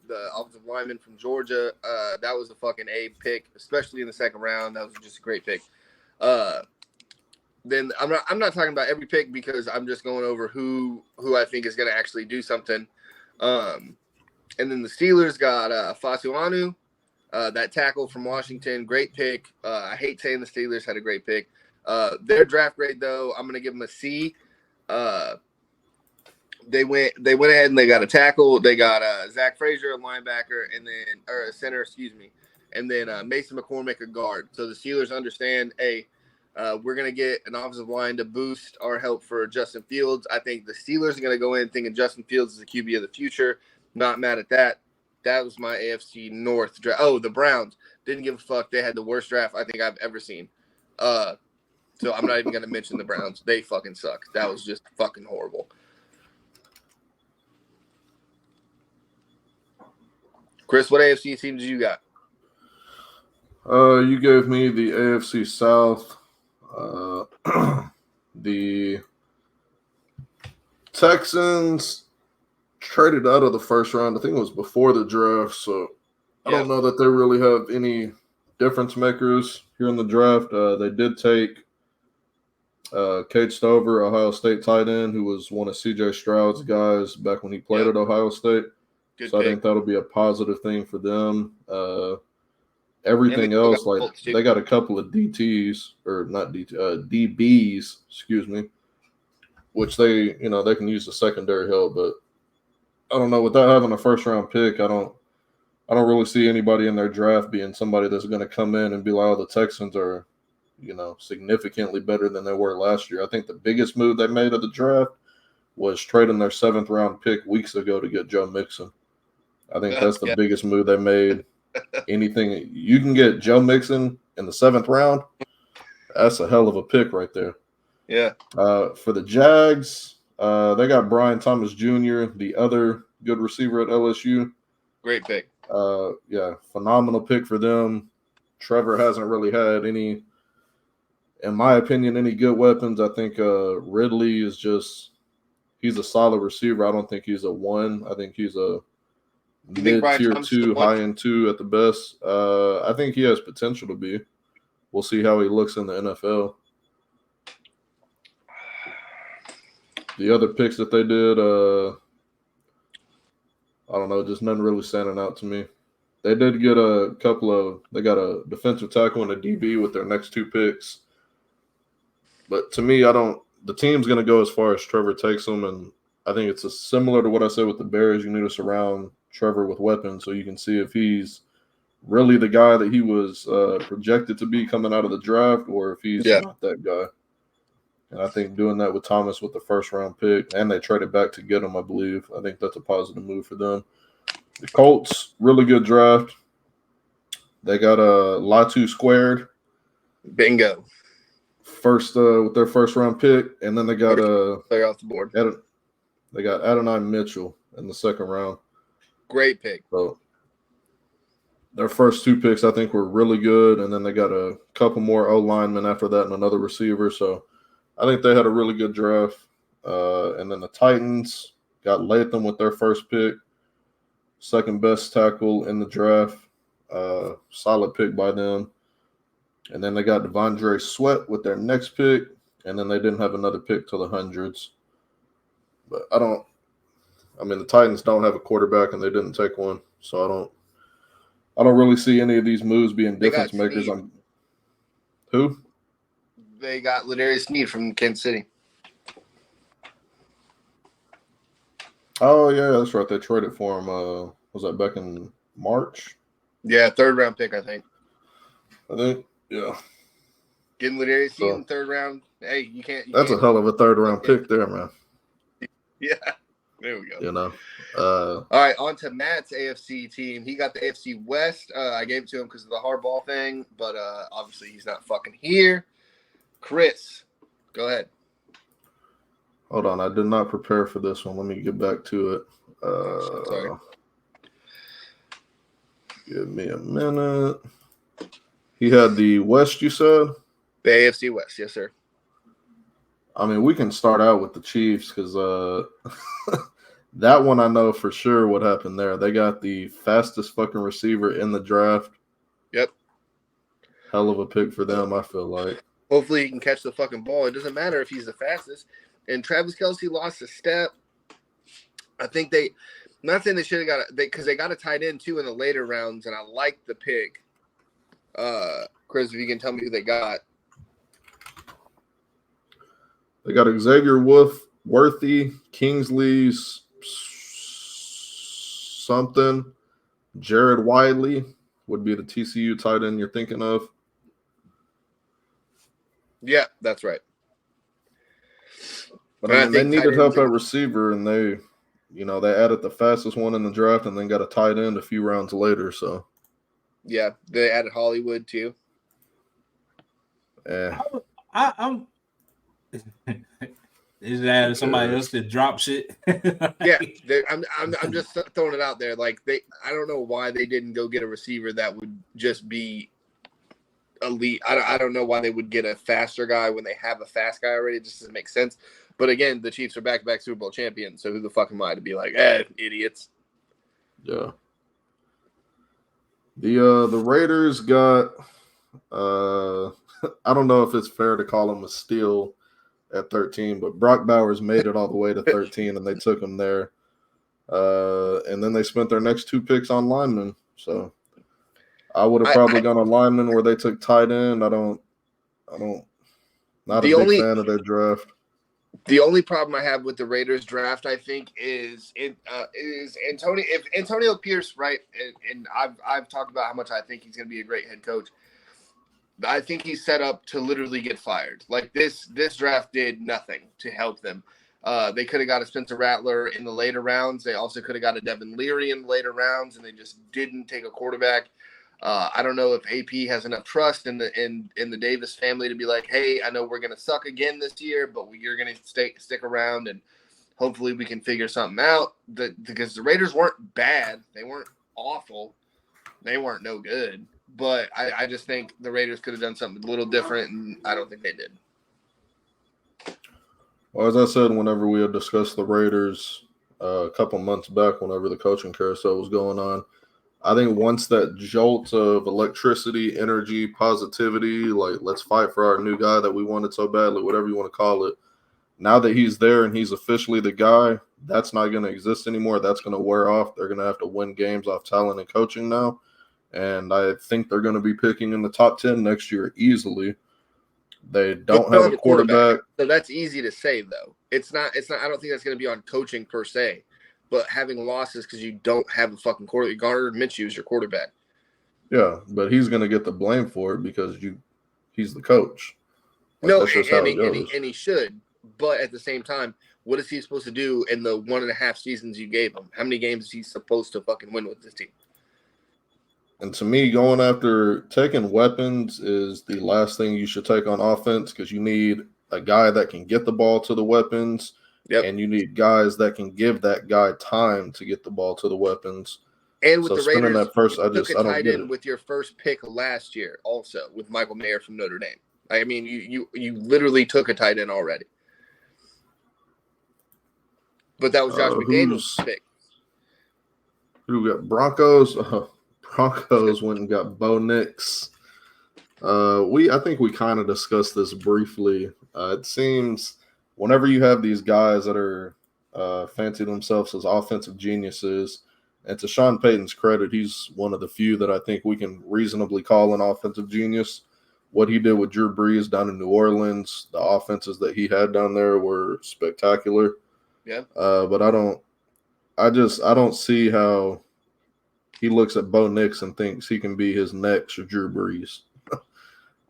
the offensive lineman from Georgia. That was a fucking A pick, especially in the second round. That was just a great pick. Then I'm not talking about every pick because I'm just going over who I think is going to actually do something. And then the Steelers got Fasuanu, that tackle from Washington. Great pick. I hate saying the Steelers had a great pick. Their draft grade, though, I'm going to give them a C. They went ahead and they got a tackle. They got Zach Frazier, a linebacker, or a center, excuse me, and then Mason McCormick, a guard. So the Steelers understand, hey, we're gonna get an offensive line to boost our help for Justin Fields. I think the Steelers are gonna go in thinking Justin Fields is the QB of the future. Not mad at that. That was my AFC North draft. Oh, the Browns didn't give a fuck. They had the worst draft I think I've ever seen. So I'm not even going to mention the Browns. They fucking suck. That was just fucking horrible. Chris, what AFC teams you got? You gave me the AFC South. The Texans traded out of the first round. I think it was before the draft, so I don't know that they really have any difference makers here in the draft. They did take Cade Stover, Ohio State tight end, who was one of CJ Stroud's guys back when he played at Ohio State. Good so pick. I think that'll be a positive thing for them. Everything else, like they got a couple of DBs, excuse me, which they can use the secondary help. But I don't know, without having a first round pick, I don't really see anybody in their draft being somebody that's going to come in and be like, oh, the Texans are, significantly better than they were last year. I think the biggest move they made of the draft was trading their 7th round pick weeks ago to get Joe Mixon. I think that's the biggest move they made. Anything you can get Joe Mixon in the 7th round, that's a hell of a pick right there. Yeah. For the Jags, they got Brian Thomas Jr., the other good receiver at LSU. Great pick. Phenomenal pick for them. Trevor hasn't really had any, in my opinion, any good weapons. I think Ridley is he's a solid receiver. I don't think he's a 1. I think he's a mid-tier 2, high-end 2 at the best. I think he has potential to be. We'll see how he looks in the NFL. The other picks that they did, I don't know, just nothing really standing out to me. They did get a couple of – they got a defensive tackle and a DB with their next 2 picks. But to me, the team's going to go as far as Trevor takes them, and I think it's similar to what I said with the Bears. You need to surround Trevor with weapons so you can see if he's really the guy that he was projected to be coming out of the draft or if he's not that guy. And I think doing that with Thomas with the first-round pick, and they traded back to get him, I believe. I think that's a positive move for them. The Colts, really good draft. They got a Latu squared. Bingo. First with their first-round pick, and then they got player off the board. They got Adonai Mitchell in the second round. Great pick. So their first 2 picks, I think, were really good, and then they got a couple more O linemen after that and another receiver. So I think they had a really good draft. And then the Titans got Latham with their first pick, second best tackle in the draft. Solid pick by them. And then they got Devondre Sweat with their next pick, and then they didn't have another pick till the hundreds. But the Titans don't have a quarterback, and they didn't take one, so I don't really see any of these moves being difference makers. Who? They got Ladarius Sneed from Kansas City. Oh yeah, that's right. They traded for him. Was that back in March? Yeah, 3rd round pick, I think. Yeah. Getting Ladarius Sneed in the 3rd round. Hey, you can't. That's a hell of a 3rd round pick there, man. Yeah. There we go. You know. All right, on to Matt's AFC team. He got the AFC West. I gave it to him because of the hardball thing, but obviously he's not fucking here. Chris, go ahead. Hold on, I did not prepare for this one. Let me get back to it. Sorry. Give me a minute. He had the West, you said? The AFC West, yes, sir. I mean, we can start out with the Chiefs because that one I know for sure what happened there. They got the fastest fucking receiver in the draft. Yep. Hell of a pick for them, I feel like. Hopefully he can catch the fucking ball. It doesn't matter if he's the fastest. And Travis Kelce lost a step. I think I'm not saying they should have got it because they got a tight end too in the later rounds, and I like the pick. Chris, if you can tell me who they got. They got Xavier Worthy, Kingsley's something. Jared Wiley would be the TCU tight end you're thinking of. Yeah, that's right. But I mean, they needed help at receiver, and they added the fastest one in the draft and then got a tight end a few rounds later. So, yeah, they added Hollywood too. Yeah, I'm. Is that somebody else that drop shit? Yeah, I'm just throwing it out there. Like I don't know why they didn't go get a receiver that would just be elite. I don't know why they would get a faster guy when they have a fast guy already. It just doesn't make sense. But again, the Chiefs are back-to-back Super Bowl champions, so who the fuck am I to be like, idiots? Yeah. The Raiders got I don't know if it's fair to call him a steal at 13, but Brock Bowers made it all the way to 13, and they took him there. And then they spent their next 2 picks on linemen. So I would have probably gone on linemen where they took tight end. Not a big fan of their draft. The only problem I have with the Raiders draft, I think, is Antonio. If Antonio Pierce, right, and I've talked about how much I think he's going to be a great head coach. I think he's set up to literally get fired. Like this draft did nothing to help them. They could have got a Spencer Rattler in the later rounds. They also could have got a Devin Leary in the later rounds, and they just didn't take a quarterback. I don't know if AP has enough trust in the Davis family to be like, hey, I know we're going to suck again this year, but you're going to stick around, and hopefully we can figure something out. Because the Raiders weren't bad. They weren't awful. They weren't no good. But I just think the Raiders could have done something a little different, and I don't think they did. Well, as I said, whenever we had discussed the Raiders a couple months back, whenever the coaching carousel was going on, I think once that jolt of electricity, energy, positivity, like let's fight for our new guy that we wanted so badly, whatever you want to call it, now that he's there and he's officially the guy, that's not going to exist anymore. That's going to wear off. They're going to have to win games off talent and coaching now. and I think they're going to be picking in the top 10 next year easily. They don't have a quarterback. So that's easy to say, though. It's not. I don't think that's going to be on coaching per se, but having losses because you don't have a fucking quarterback. Gardner Minshew is your quarterback. Yeah, but he's going to get the blame for it because he's the coach. Like, No, that's just how it goes. and he should. But at the same time, what is he supposed to do in the 1.5 seasons you gave him? How many games is he supposed to fucking win with this team? And to me, going after taking weapons is the last thing you should take on offense because you need a guy that can get the ball to the weapons, and you need guys that can give that guy time to get the ball to the weapons. And with so the Raiders, that first, I took a don't tight get end it. with your first pick last year, also with Michael Mayer from Notre Dame. I mean, you literally took a tight end already. But that was Josh McDaniels' pick. Who got Broncos? Broncos went and got Bo Nix. I think we kind of discussed this briefly. It seems whenever you have these guys that are fancy themselves as offensive geniuses, and to Sean Payton's credit, he's one of the few that I think we can reasonably call an offensive genius. What he did with Drew Brees down in New Orleans, the offenses that he had down there were spectacular. Yeah. But I don't see how he looks at Bo Nix and thinks he can be his next Drew Brees.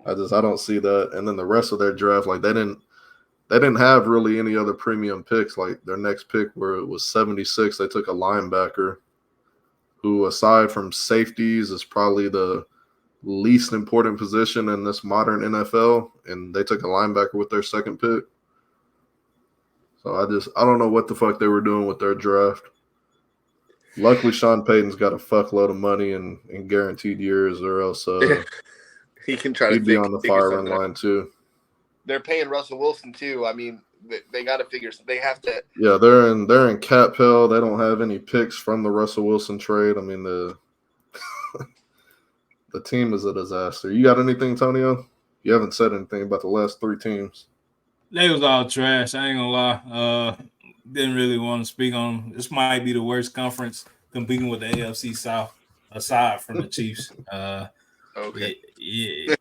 I don't see that. And then the rest of their draft, like they didn't have really any other premium picks. Like their next pick where it was 76, they took a linebacker who, aside from safeties, is probably the least important position in this modern NFL. And they took a linebacker with their second pick. So I don't know what the fuck they were doing with their draft. Luckily, Sean Payton's got a fuckload of money and guaranteed years, or else he can try to be on the firing line too. They're paying Russell Wilson too. I mean, they got to figure. They have to. Yeah, they're in cap hell. They don't have any picks from the Russell Wilson trade. I mean, the team is a disaster. You got anything, Tonio? You haven't said anything about the last 3 teams. They was all trash. I ain't gonna lie. Didn't really want to speak on them. This might be the worst conference competing with the AFC South, aside from the Chiefs. Okay. Yeah.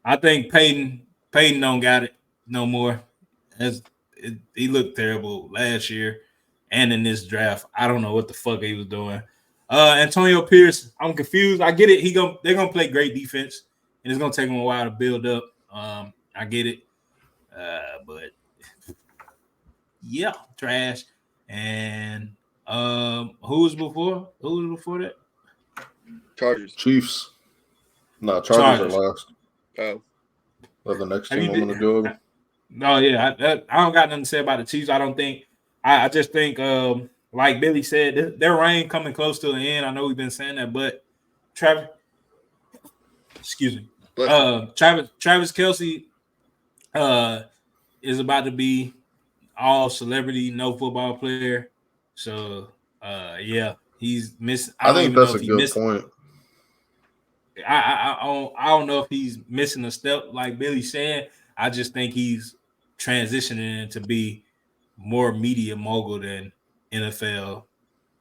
I think Peyton don't got it no more. He looked terrible last year and in this draft. I don't know what the fuck he was doing. Antonio Pierce, I'm confused. I get it. They're gonna play great defense, and it's gonna take them a while to build up. I get it, but yeah, trash. And who was before that? Chargers. Chiefs. No, Chargers are last. Oh. Well, the next team I'm going to go. No, yeah, I don't got nothing to say about the Chiefs. I don't think. I just think, like Billy said, their reign coming close to the end. I know we've been saying that, but Travis Kelce is about to be all celebrity, no football player. So, yeah, he's missing. I think that's a good point. I don't know if he's missing a step like Billy said. I just think he's transitioning to be more media mogul than NFL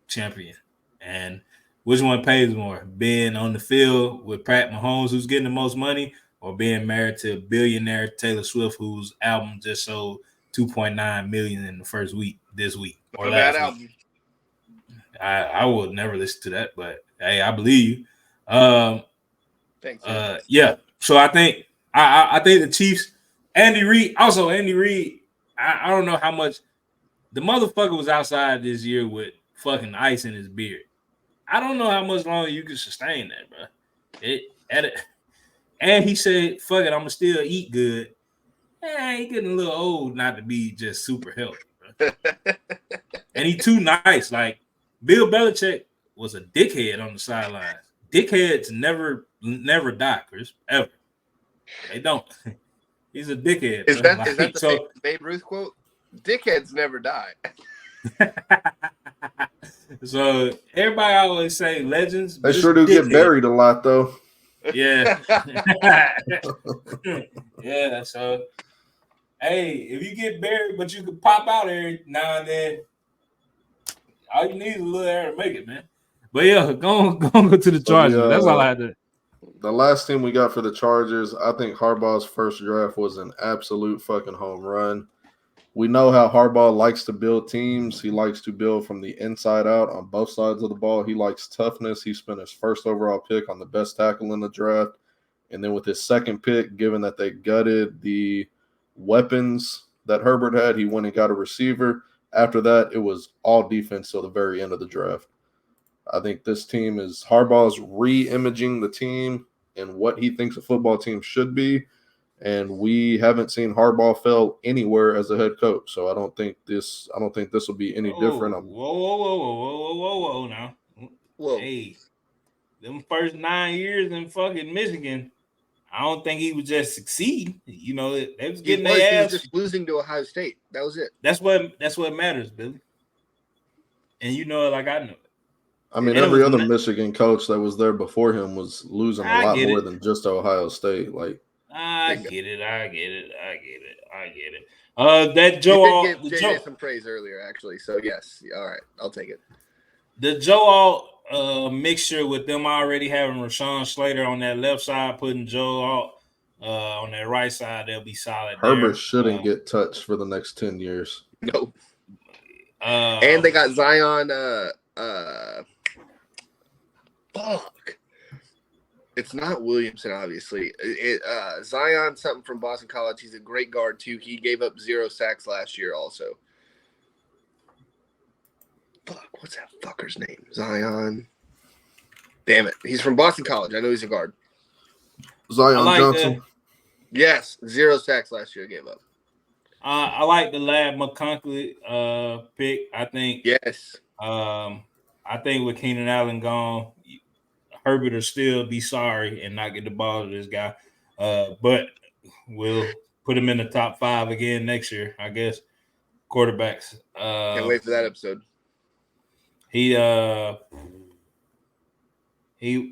champion. And which one pays more? Being on the field with Pat Mahomes, who's getting the most money, or being married to billionaire Taylor Swift, whose album just sold 2.9 million in the first week this week or last week. I would never listen to that, but hey, I believe you. Thanks. Yeah. So I think the Chiefs, Andy Reid. I don't know how much the motherfucker was outside this year with fucking ice in his beard. I don't know how much longer you can sustain that, bro. And he said, "Fuck it, I'ma still eat good." He getting a little old not to be just super healthy, bro. And he too nice. Like Bill Belichick was a dickhead on the sidelines. Dickheads never die, Chris, ever. They don't. He's a dickhead. Is that the Babe Ruth quote? Dickheads never die. So everybody always say legends. They sure do get buried a lot, though. Yeah. Yeah. So, hey, if you get buried, but you can pop out every now and then, all you need is a little air to make it, man. But yeah, go to the Chargers. That's all I had to. The last team we got for the Chargers, I think Harbaugh's first draft was an absolute fucking home run. We know how Harbaugh likes to build teams. He likes to build from the inside out on both sides of the ball. He likes toughness. He spent his first overall pick on the best tackle in the draft. And then with his second pick, given that they gutted the weapons that Herbert had, he went and got a receiver. After that, it was all defense till the very end of the draft. I think this team is Harbaugh's re-imaging the team and what he thinks a football team should be. And we haven't seen Harbaugh fail anywhere as a head coach. So I don't think this will be any different. Whoa, now. Whoa. Hey, them first 9 years in fucking Michigan, I don't think he would just succeed. You know, they was getting their ass. He was just losing to Ohio State. That was it. That's what matters, Billy. And you know it like I know it. I mean, every other Michigan coach that was there before him was losing a lot more than just Ohio State. Like, I get it. That Joe you did give JJ some praise earlier, actually. So yes, all right, I'll take it. The Joe Alt mixture with them already having Rashawn Slater on that left side, putting Joe Alt on that right side, they'll be solid. Herbert shouldn't get touched for the next 10 years. No. And they got Zion. Fuck. It's not Williamson, obviously. Zion, something from Boston College. He's a great guard, too. He gave up 0 sacks last year, also. Fuck, what's that fucker's name? Zion. Damn it. He's from Boston College. I know he's a guard. Zion Johnson. Yes, 0 sacks last year gave up. I like the Lad McConkey pick. I think. Yes. I think with Keenan Allen gone, Herbert will still be sorry and not get the ball to this guy. But we'll put him in the top 5 again next year, I guess. Quarterbacks. Can't wait for that episode. He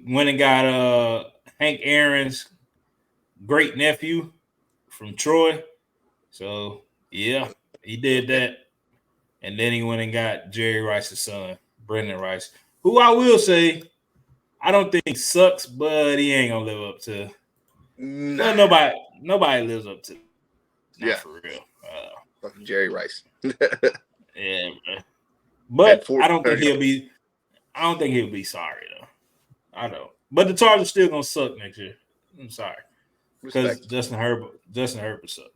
went and got Hank Aaron's great nephew from Troy. So yeah, he did that. And then he went and got Jerry Rice's son, Brendan Rice, who I will say I don't think sucks, but he ain't gonna live up to. No, nobody lives up to. Not for real. Fucking Jerry Rice. Yeah, man. But I don't think he'll be. I don't think he'll be sorry though. I don't. But the Chargers still gonna suck next year. I'm sorry because Justin Herbert sucked.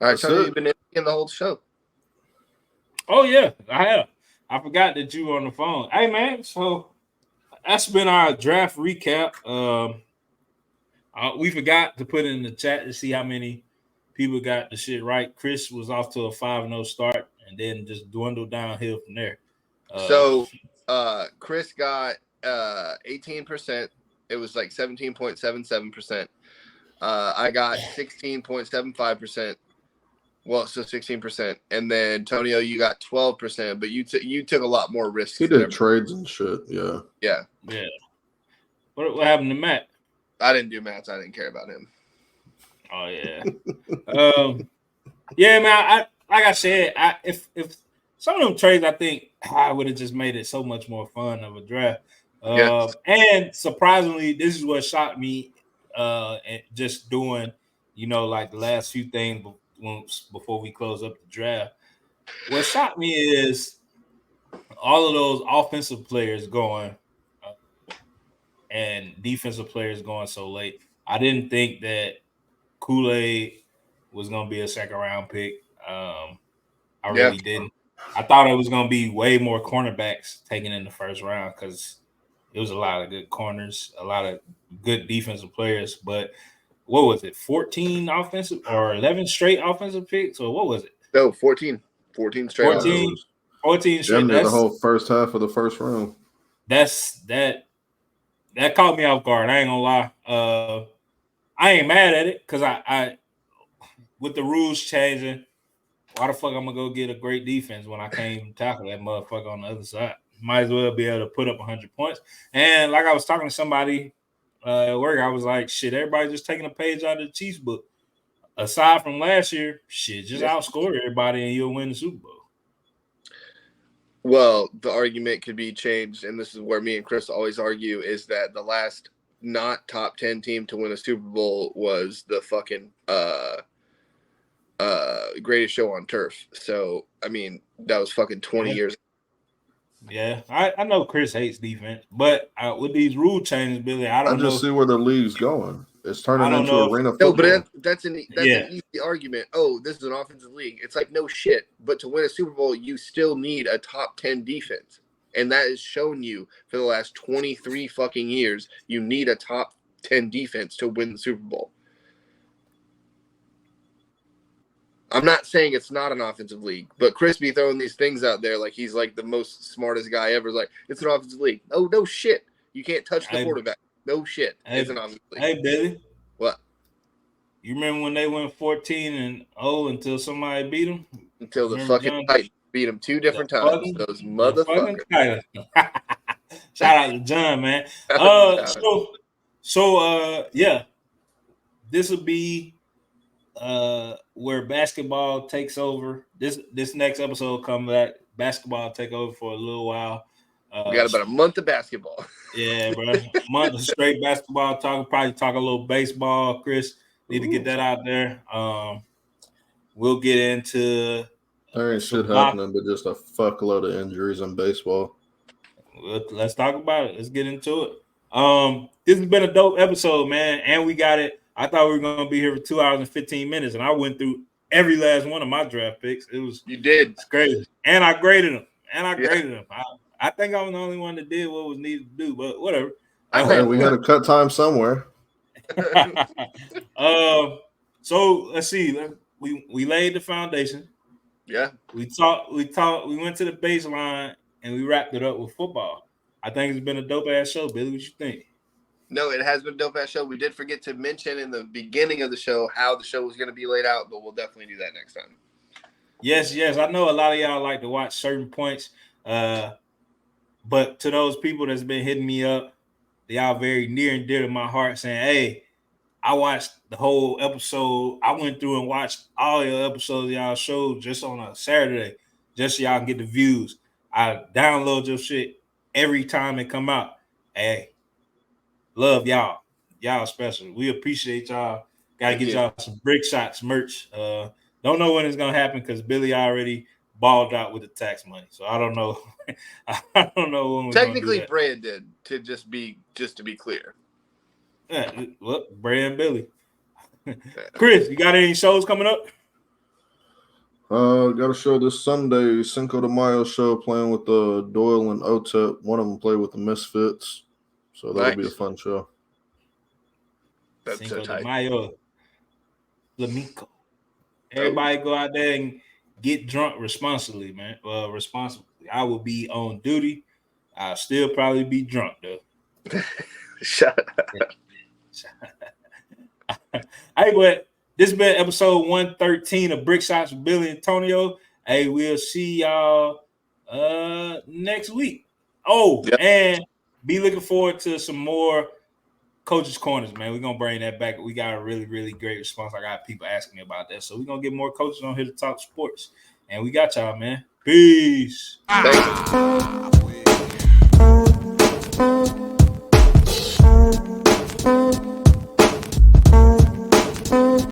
All right, so you've been in the whole show. Oh yeah, I have. I forgot that you were on the phone. Hey man, so that's been our draft recap. We forgot to put in the chat to see how many people got the shit right. Chris was off to a 5-0 start and then just dwindled downhill from there. So Chris got 18%. It was like 17.77%. I got 16.75%. Well, so 16%, and then Tonio, you got 12%, but you took a lot more risks. He did trades and shit. Yeah. What happened to Matt? I didn't do Matt's. I didn't care about him. Oh yeah. Yeah, man. Like I said, if some of them trades, I think I would have just made it so much more fun of a draft. And surprisingly, this is what shocked me. And just doing, like the last few things before we close up the draft. What shocked me is all of those offensive players going and defensive players going so late. I didn't think that Kool-Aid was going to be a second-round pick. I really didn't. I thought it was going to be way more cornerbacks taken in the first round because it was a lot of good corners, a lot of good defensive players, but what was it, 14 offensive or 11 straight offensive picks, or what was it? No, 14. 14 straight. 14 straight. The whole first half of the first round. That caught me off guard. I ain't gonna lie. I ain't mad at it because I with the rules changing, why the fuck I'm gonna go get a great defense when I can't even tackle that motherfucker on the other side? Might as well be able to put up 100 points. And like I was talking to somebody at work, I was like, shit, everybody's just taking a page out of the Chiefs book. aside from last year, shit, just outscore everybody and you'll win the Super Bowl. Well, the argument could be changed, and this is where me and Chris always argue, is that the last not top 10 team to win a Super Bowl was the fucking greatest show on turf. So, I mean, that was fucking 20 years. Yeah, I know Chris hates defense, but with these rule changes, Billy, I don't know. I just see where the league's going. It's turning into arena No, football. but that's an easy argument. Oh, this is an offensive league. It's like, no shit. But to win a Super Bowl, you still need a top 10 defense. And that has shown you for the last 23 fucking years, you need a top 10 defense to win the Super Bowl. I'm not saying it's not an offensive league, but Chris be throwing these things out there like he's like the most smartest guy ever. Like, it's an offensive league. Oh, no shit. You can't touch the quarterback. No shit. It's an offensive league. Hey, Billy. What? You remember when they went 14-0 until somebody beat them? Until the fucking Titans beat them 2 different times. Those motherfuckers. Shout out to John, man. Yeah. This will be where basketball takes over. This next episode come back. Basketball take over for a little while. We got about a month of basketball. Yeah, bro. A month of straight basketball talk. Probably talk a little baseball. Chris need to get that out there. We'll get into. There ain't shit happening, but just a fuckload of injuries in baseball. Let's talk about it. Let's get into it. This has been a dope episode, man, and we got it. I thought we were gonna be here for 2 hours and 15 minutes, and I went through every last one of my draft picks. You did. It's crazy, and I graded them. I think I was the only one that did what was needed to do, but whatever. We got to cut time somewhere. So let's see. We laid the foundation. Yeah. We went to the baseline and we wrapped it up with football. I think it's been a dope ass show, Billy. What you think? No, it has been a dope ass show. We did forget to mention in the beginning of the show how the show was going to be laid out, but we'll definitely do that next time. Yes. I know a lot of y'all like to watch certain points. But to those people that's been hitting me up, y'all very near and dear to my heart, saying, hey, I watched the whole episode. I went through and watched all your episodes of y'all show just on a Saturday, just so y'all can get the views. I download your shit every time it come out. Hey, love y'all. Y'all special. We appreciate y'all. Got to get y'all some Brick Shots merch. Don't know when it's going to happen because Billy already balled out with the tax money. So I don't know. I don't know when we're technically Brad did, to just to be clear. Yeah, well, Brad and Billy. Chris, you got any shows coming up? Got a show this Sunday, Cinco de Mayo show, playing with Doyle and Otep. One of them play with the Misfits, so that'll be a fun show. That's Cinco so tight. de Mayo, Flamenco. Everybody go out there and get drunk responsibly, man. Responsibly. I will be on duty. I'll still probably be drunk though. Shut up. Hey, but this has been episode 113 of Brick Shots with Billy and Antonio. Hey, we'll see y'all next week. And be looking forward to some more Coaches Corners, man. We're gonna bring that back. We got a really, really great response. I got people asking me about that. So we're gonna get more coaches on here to talk sports. And we got y'all, man. Peace. Thank you.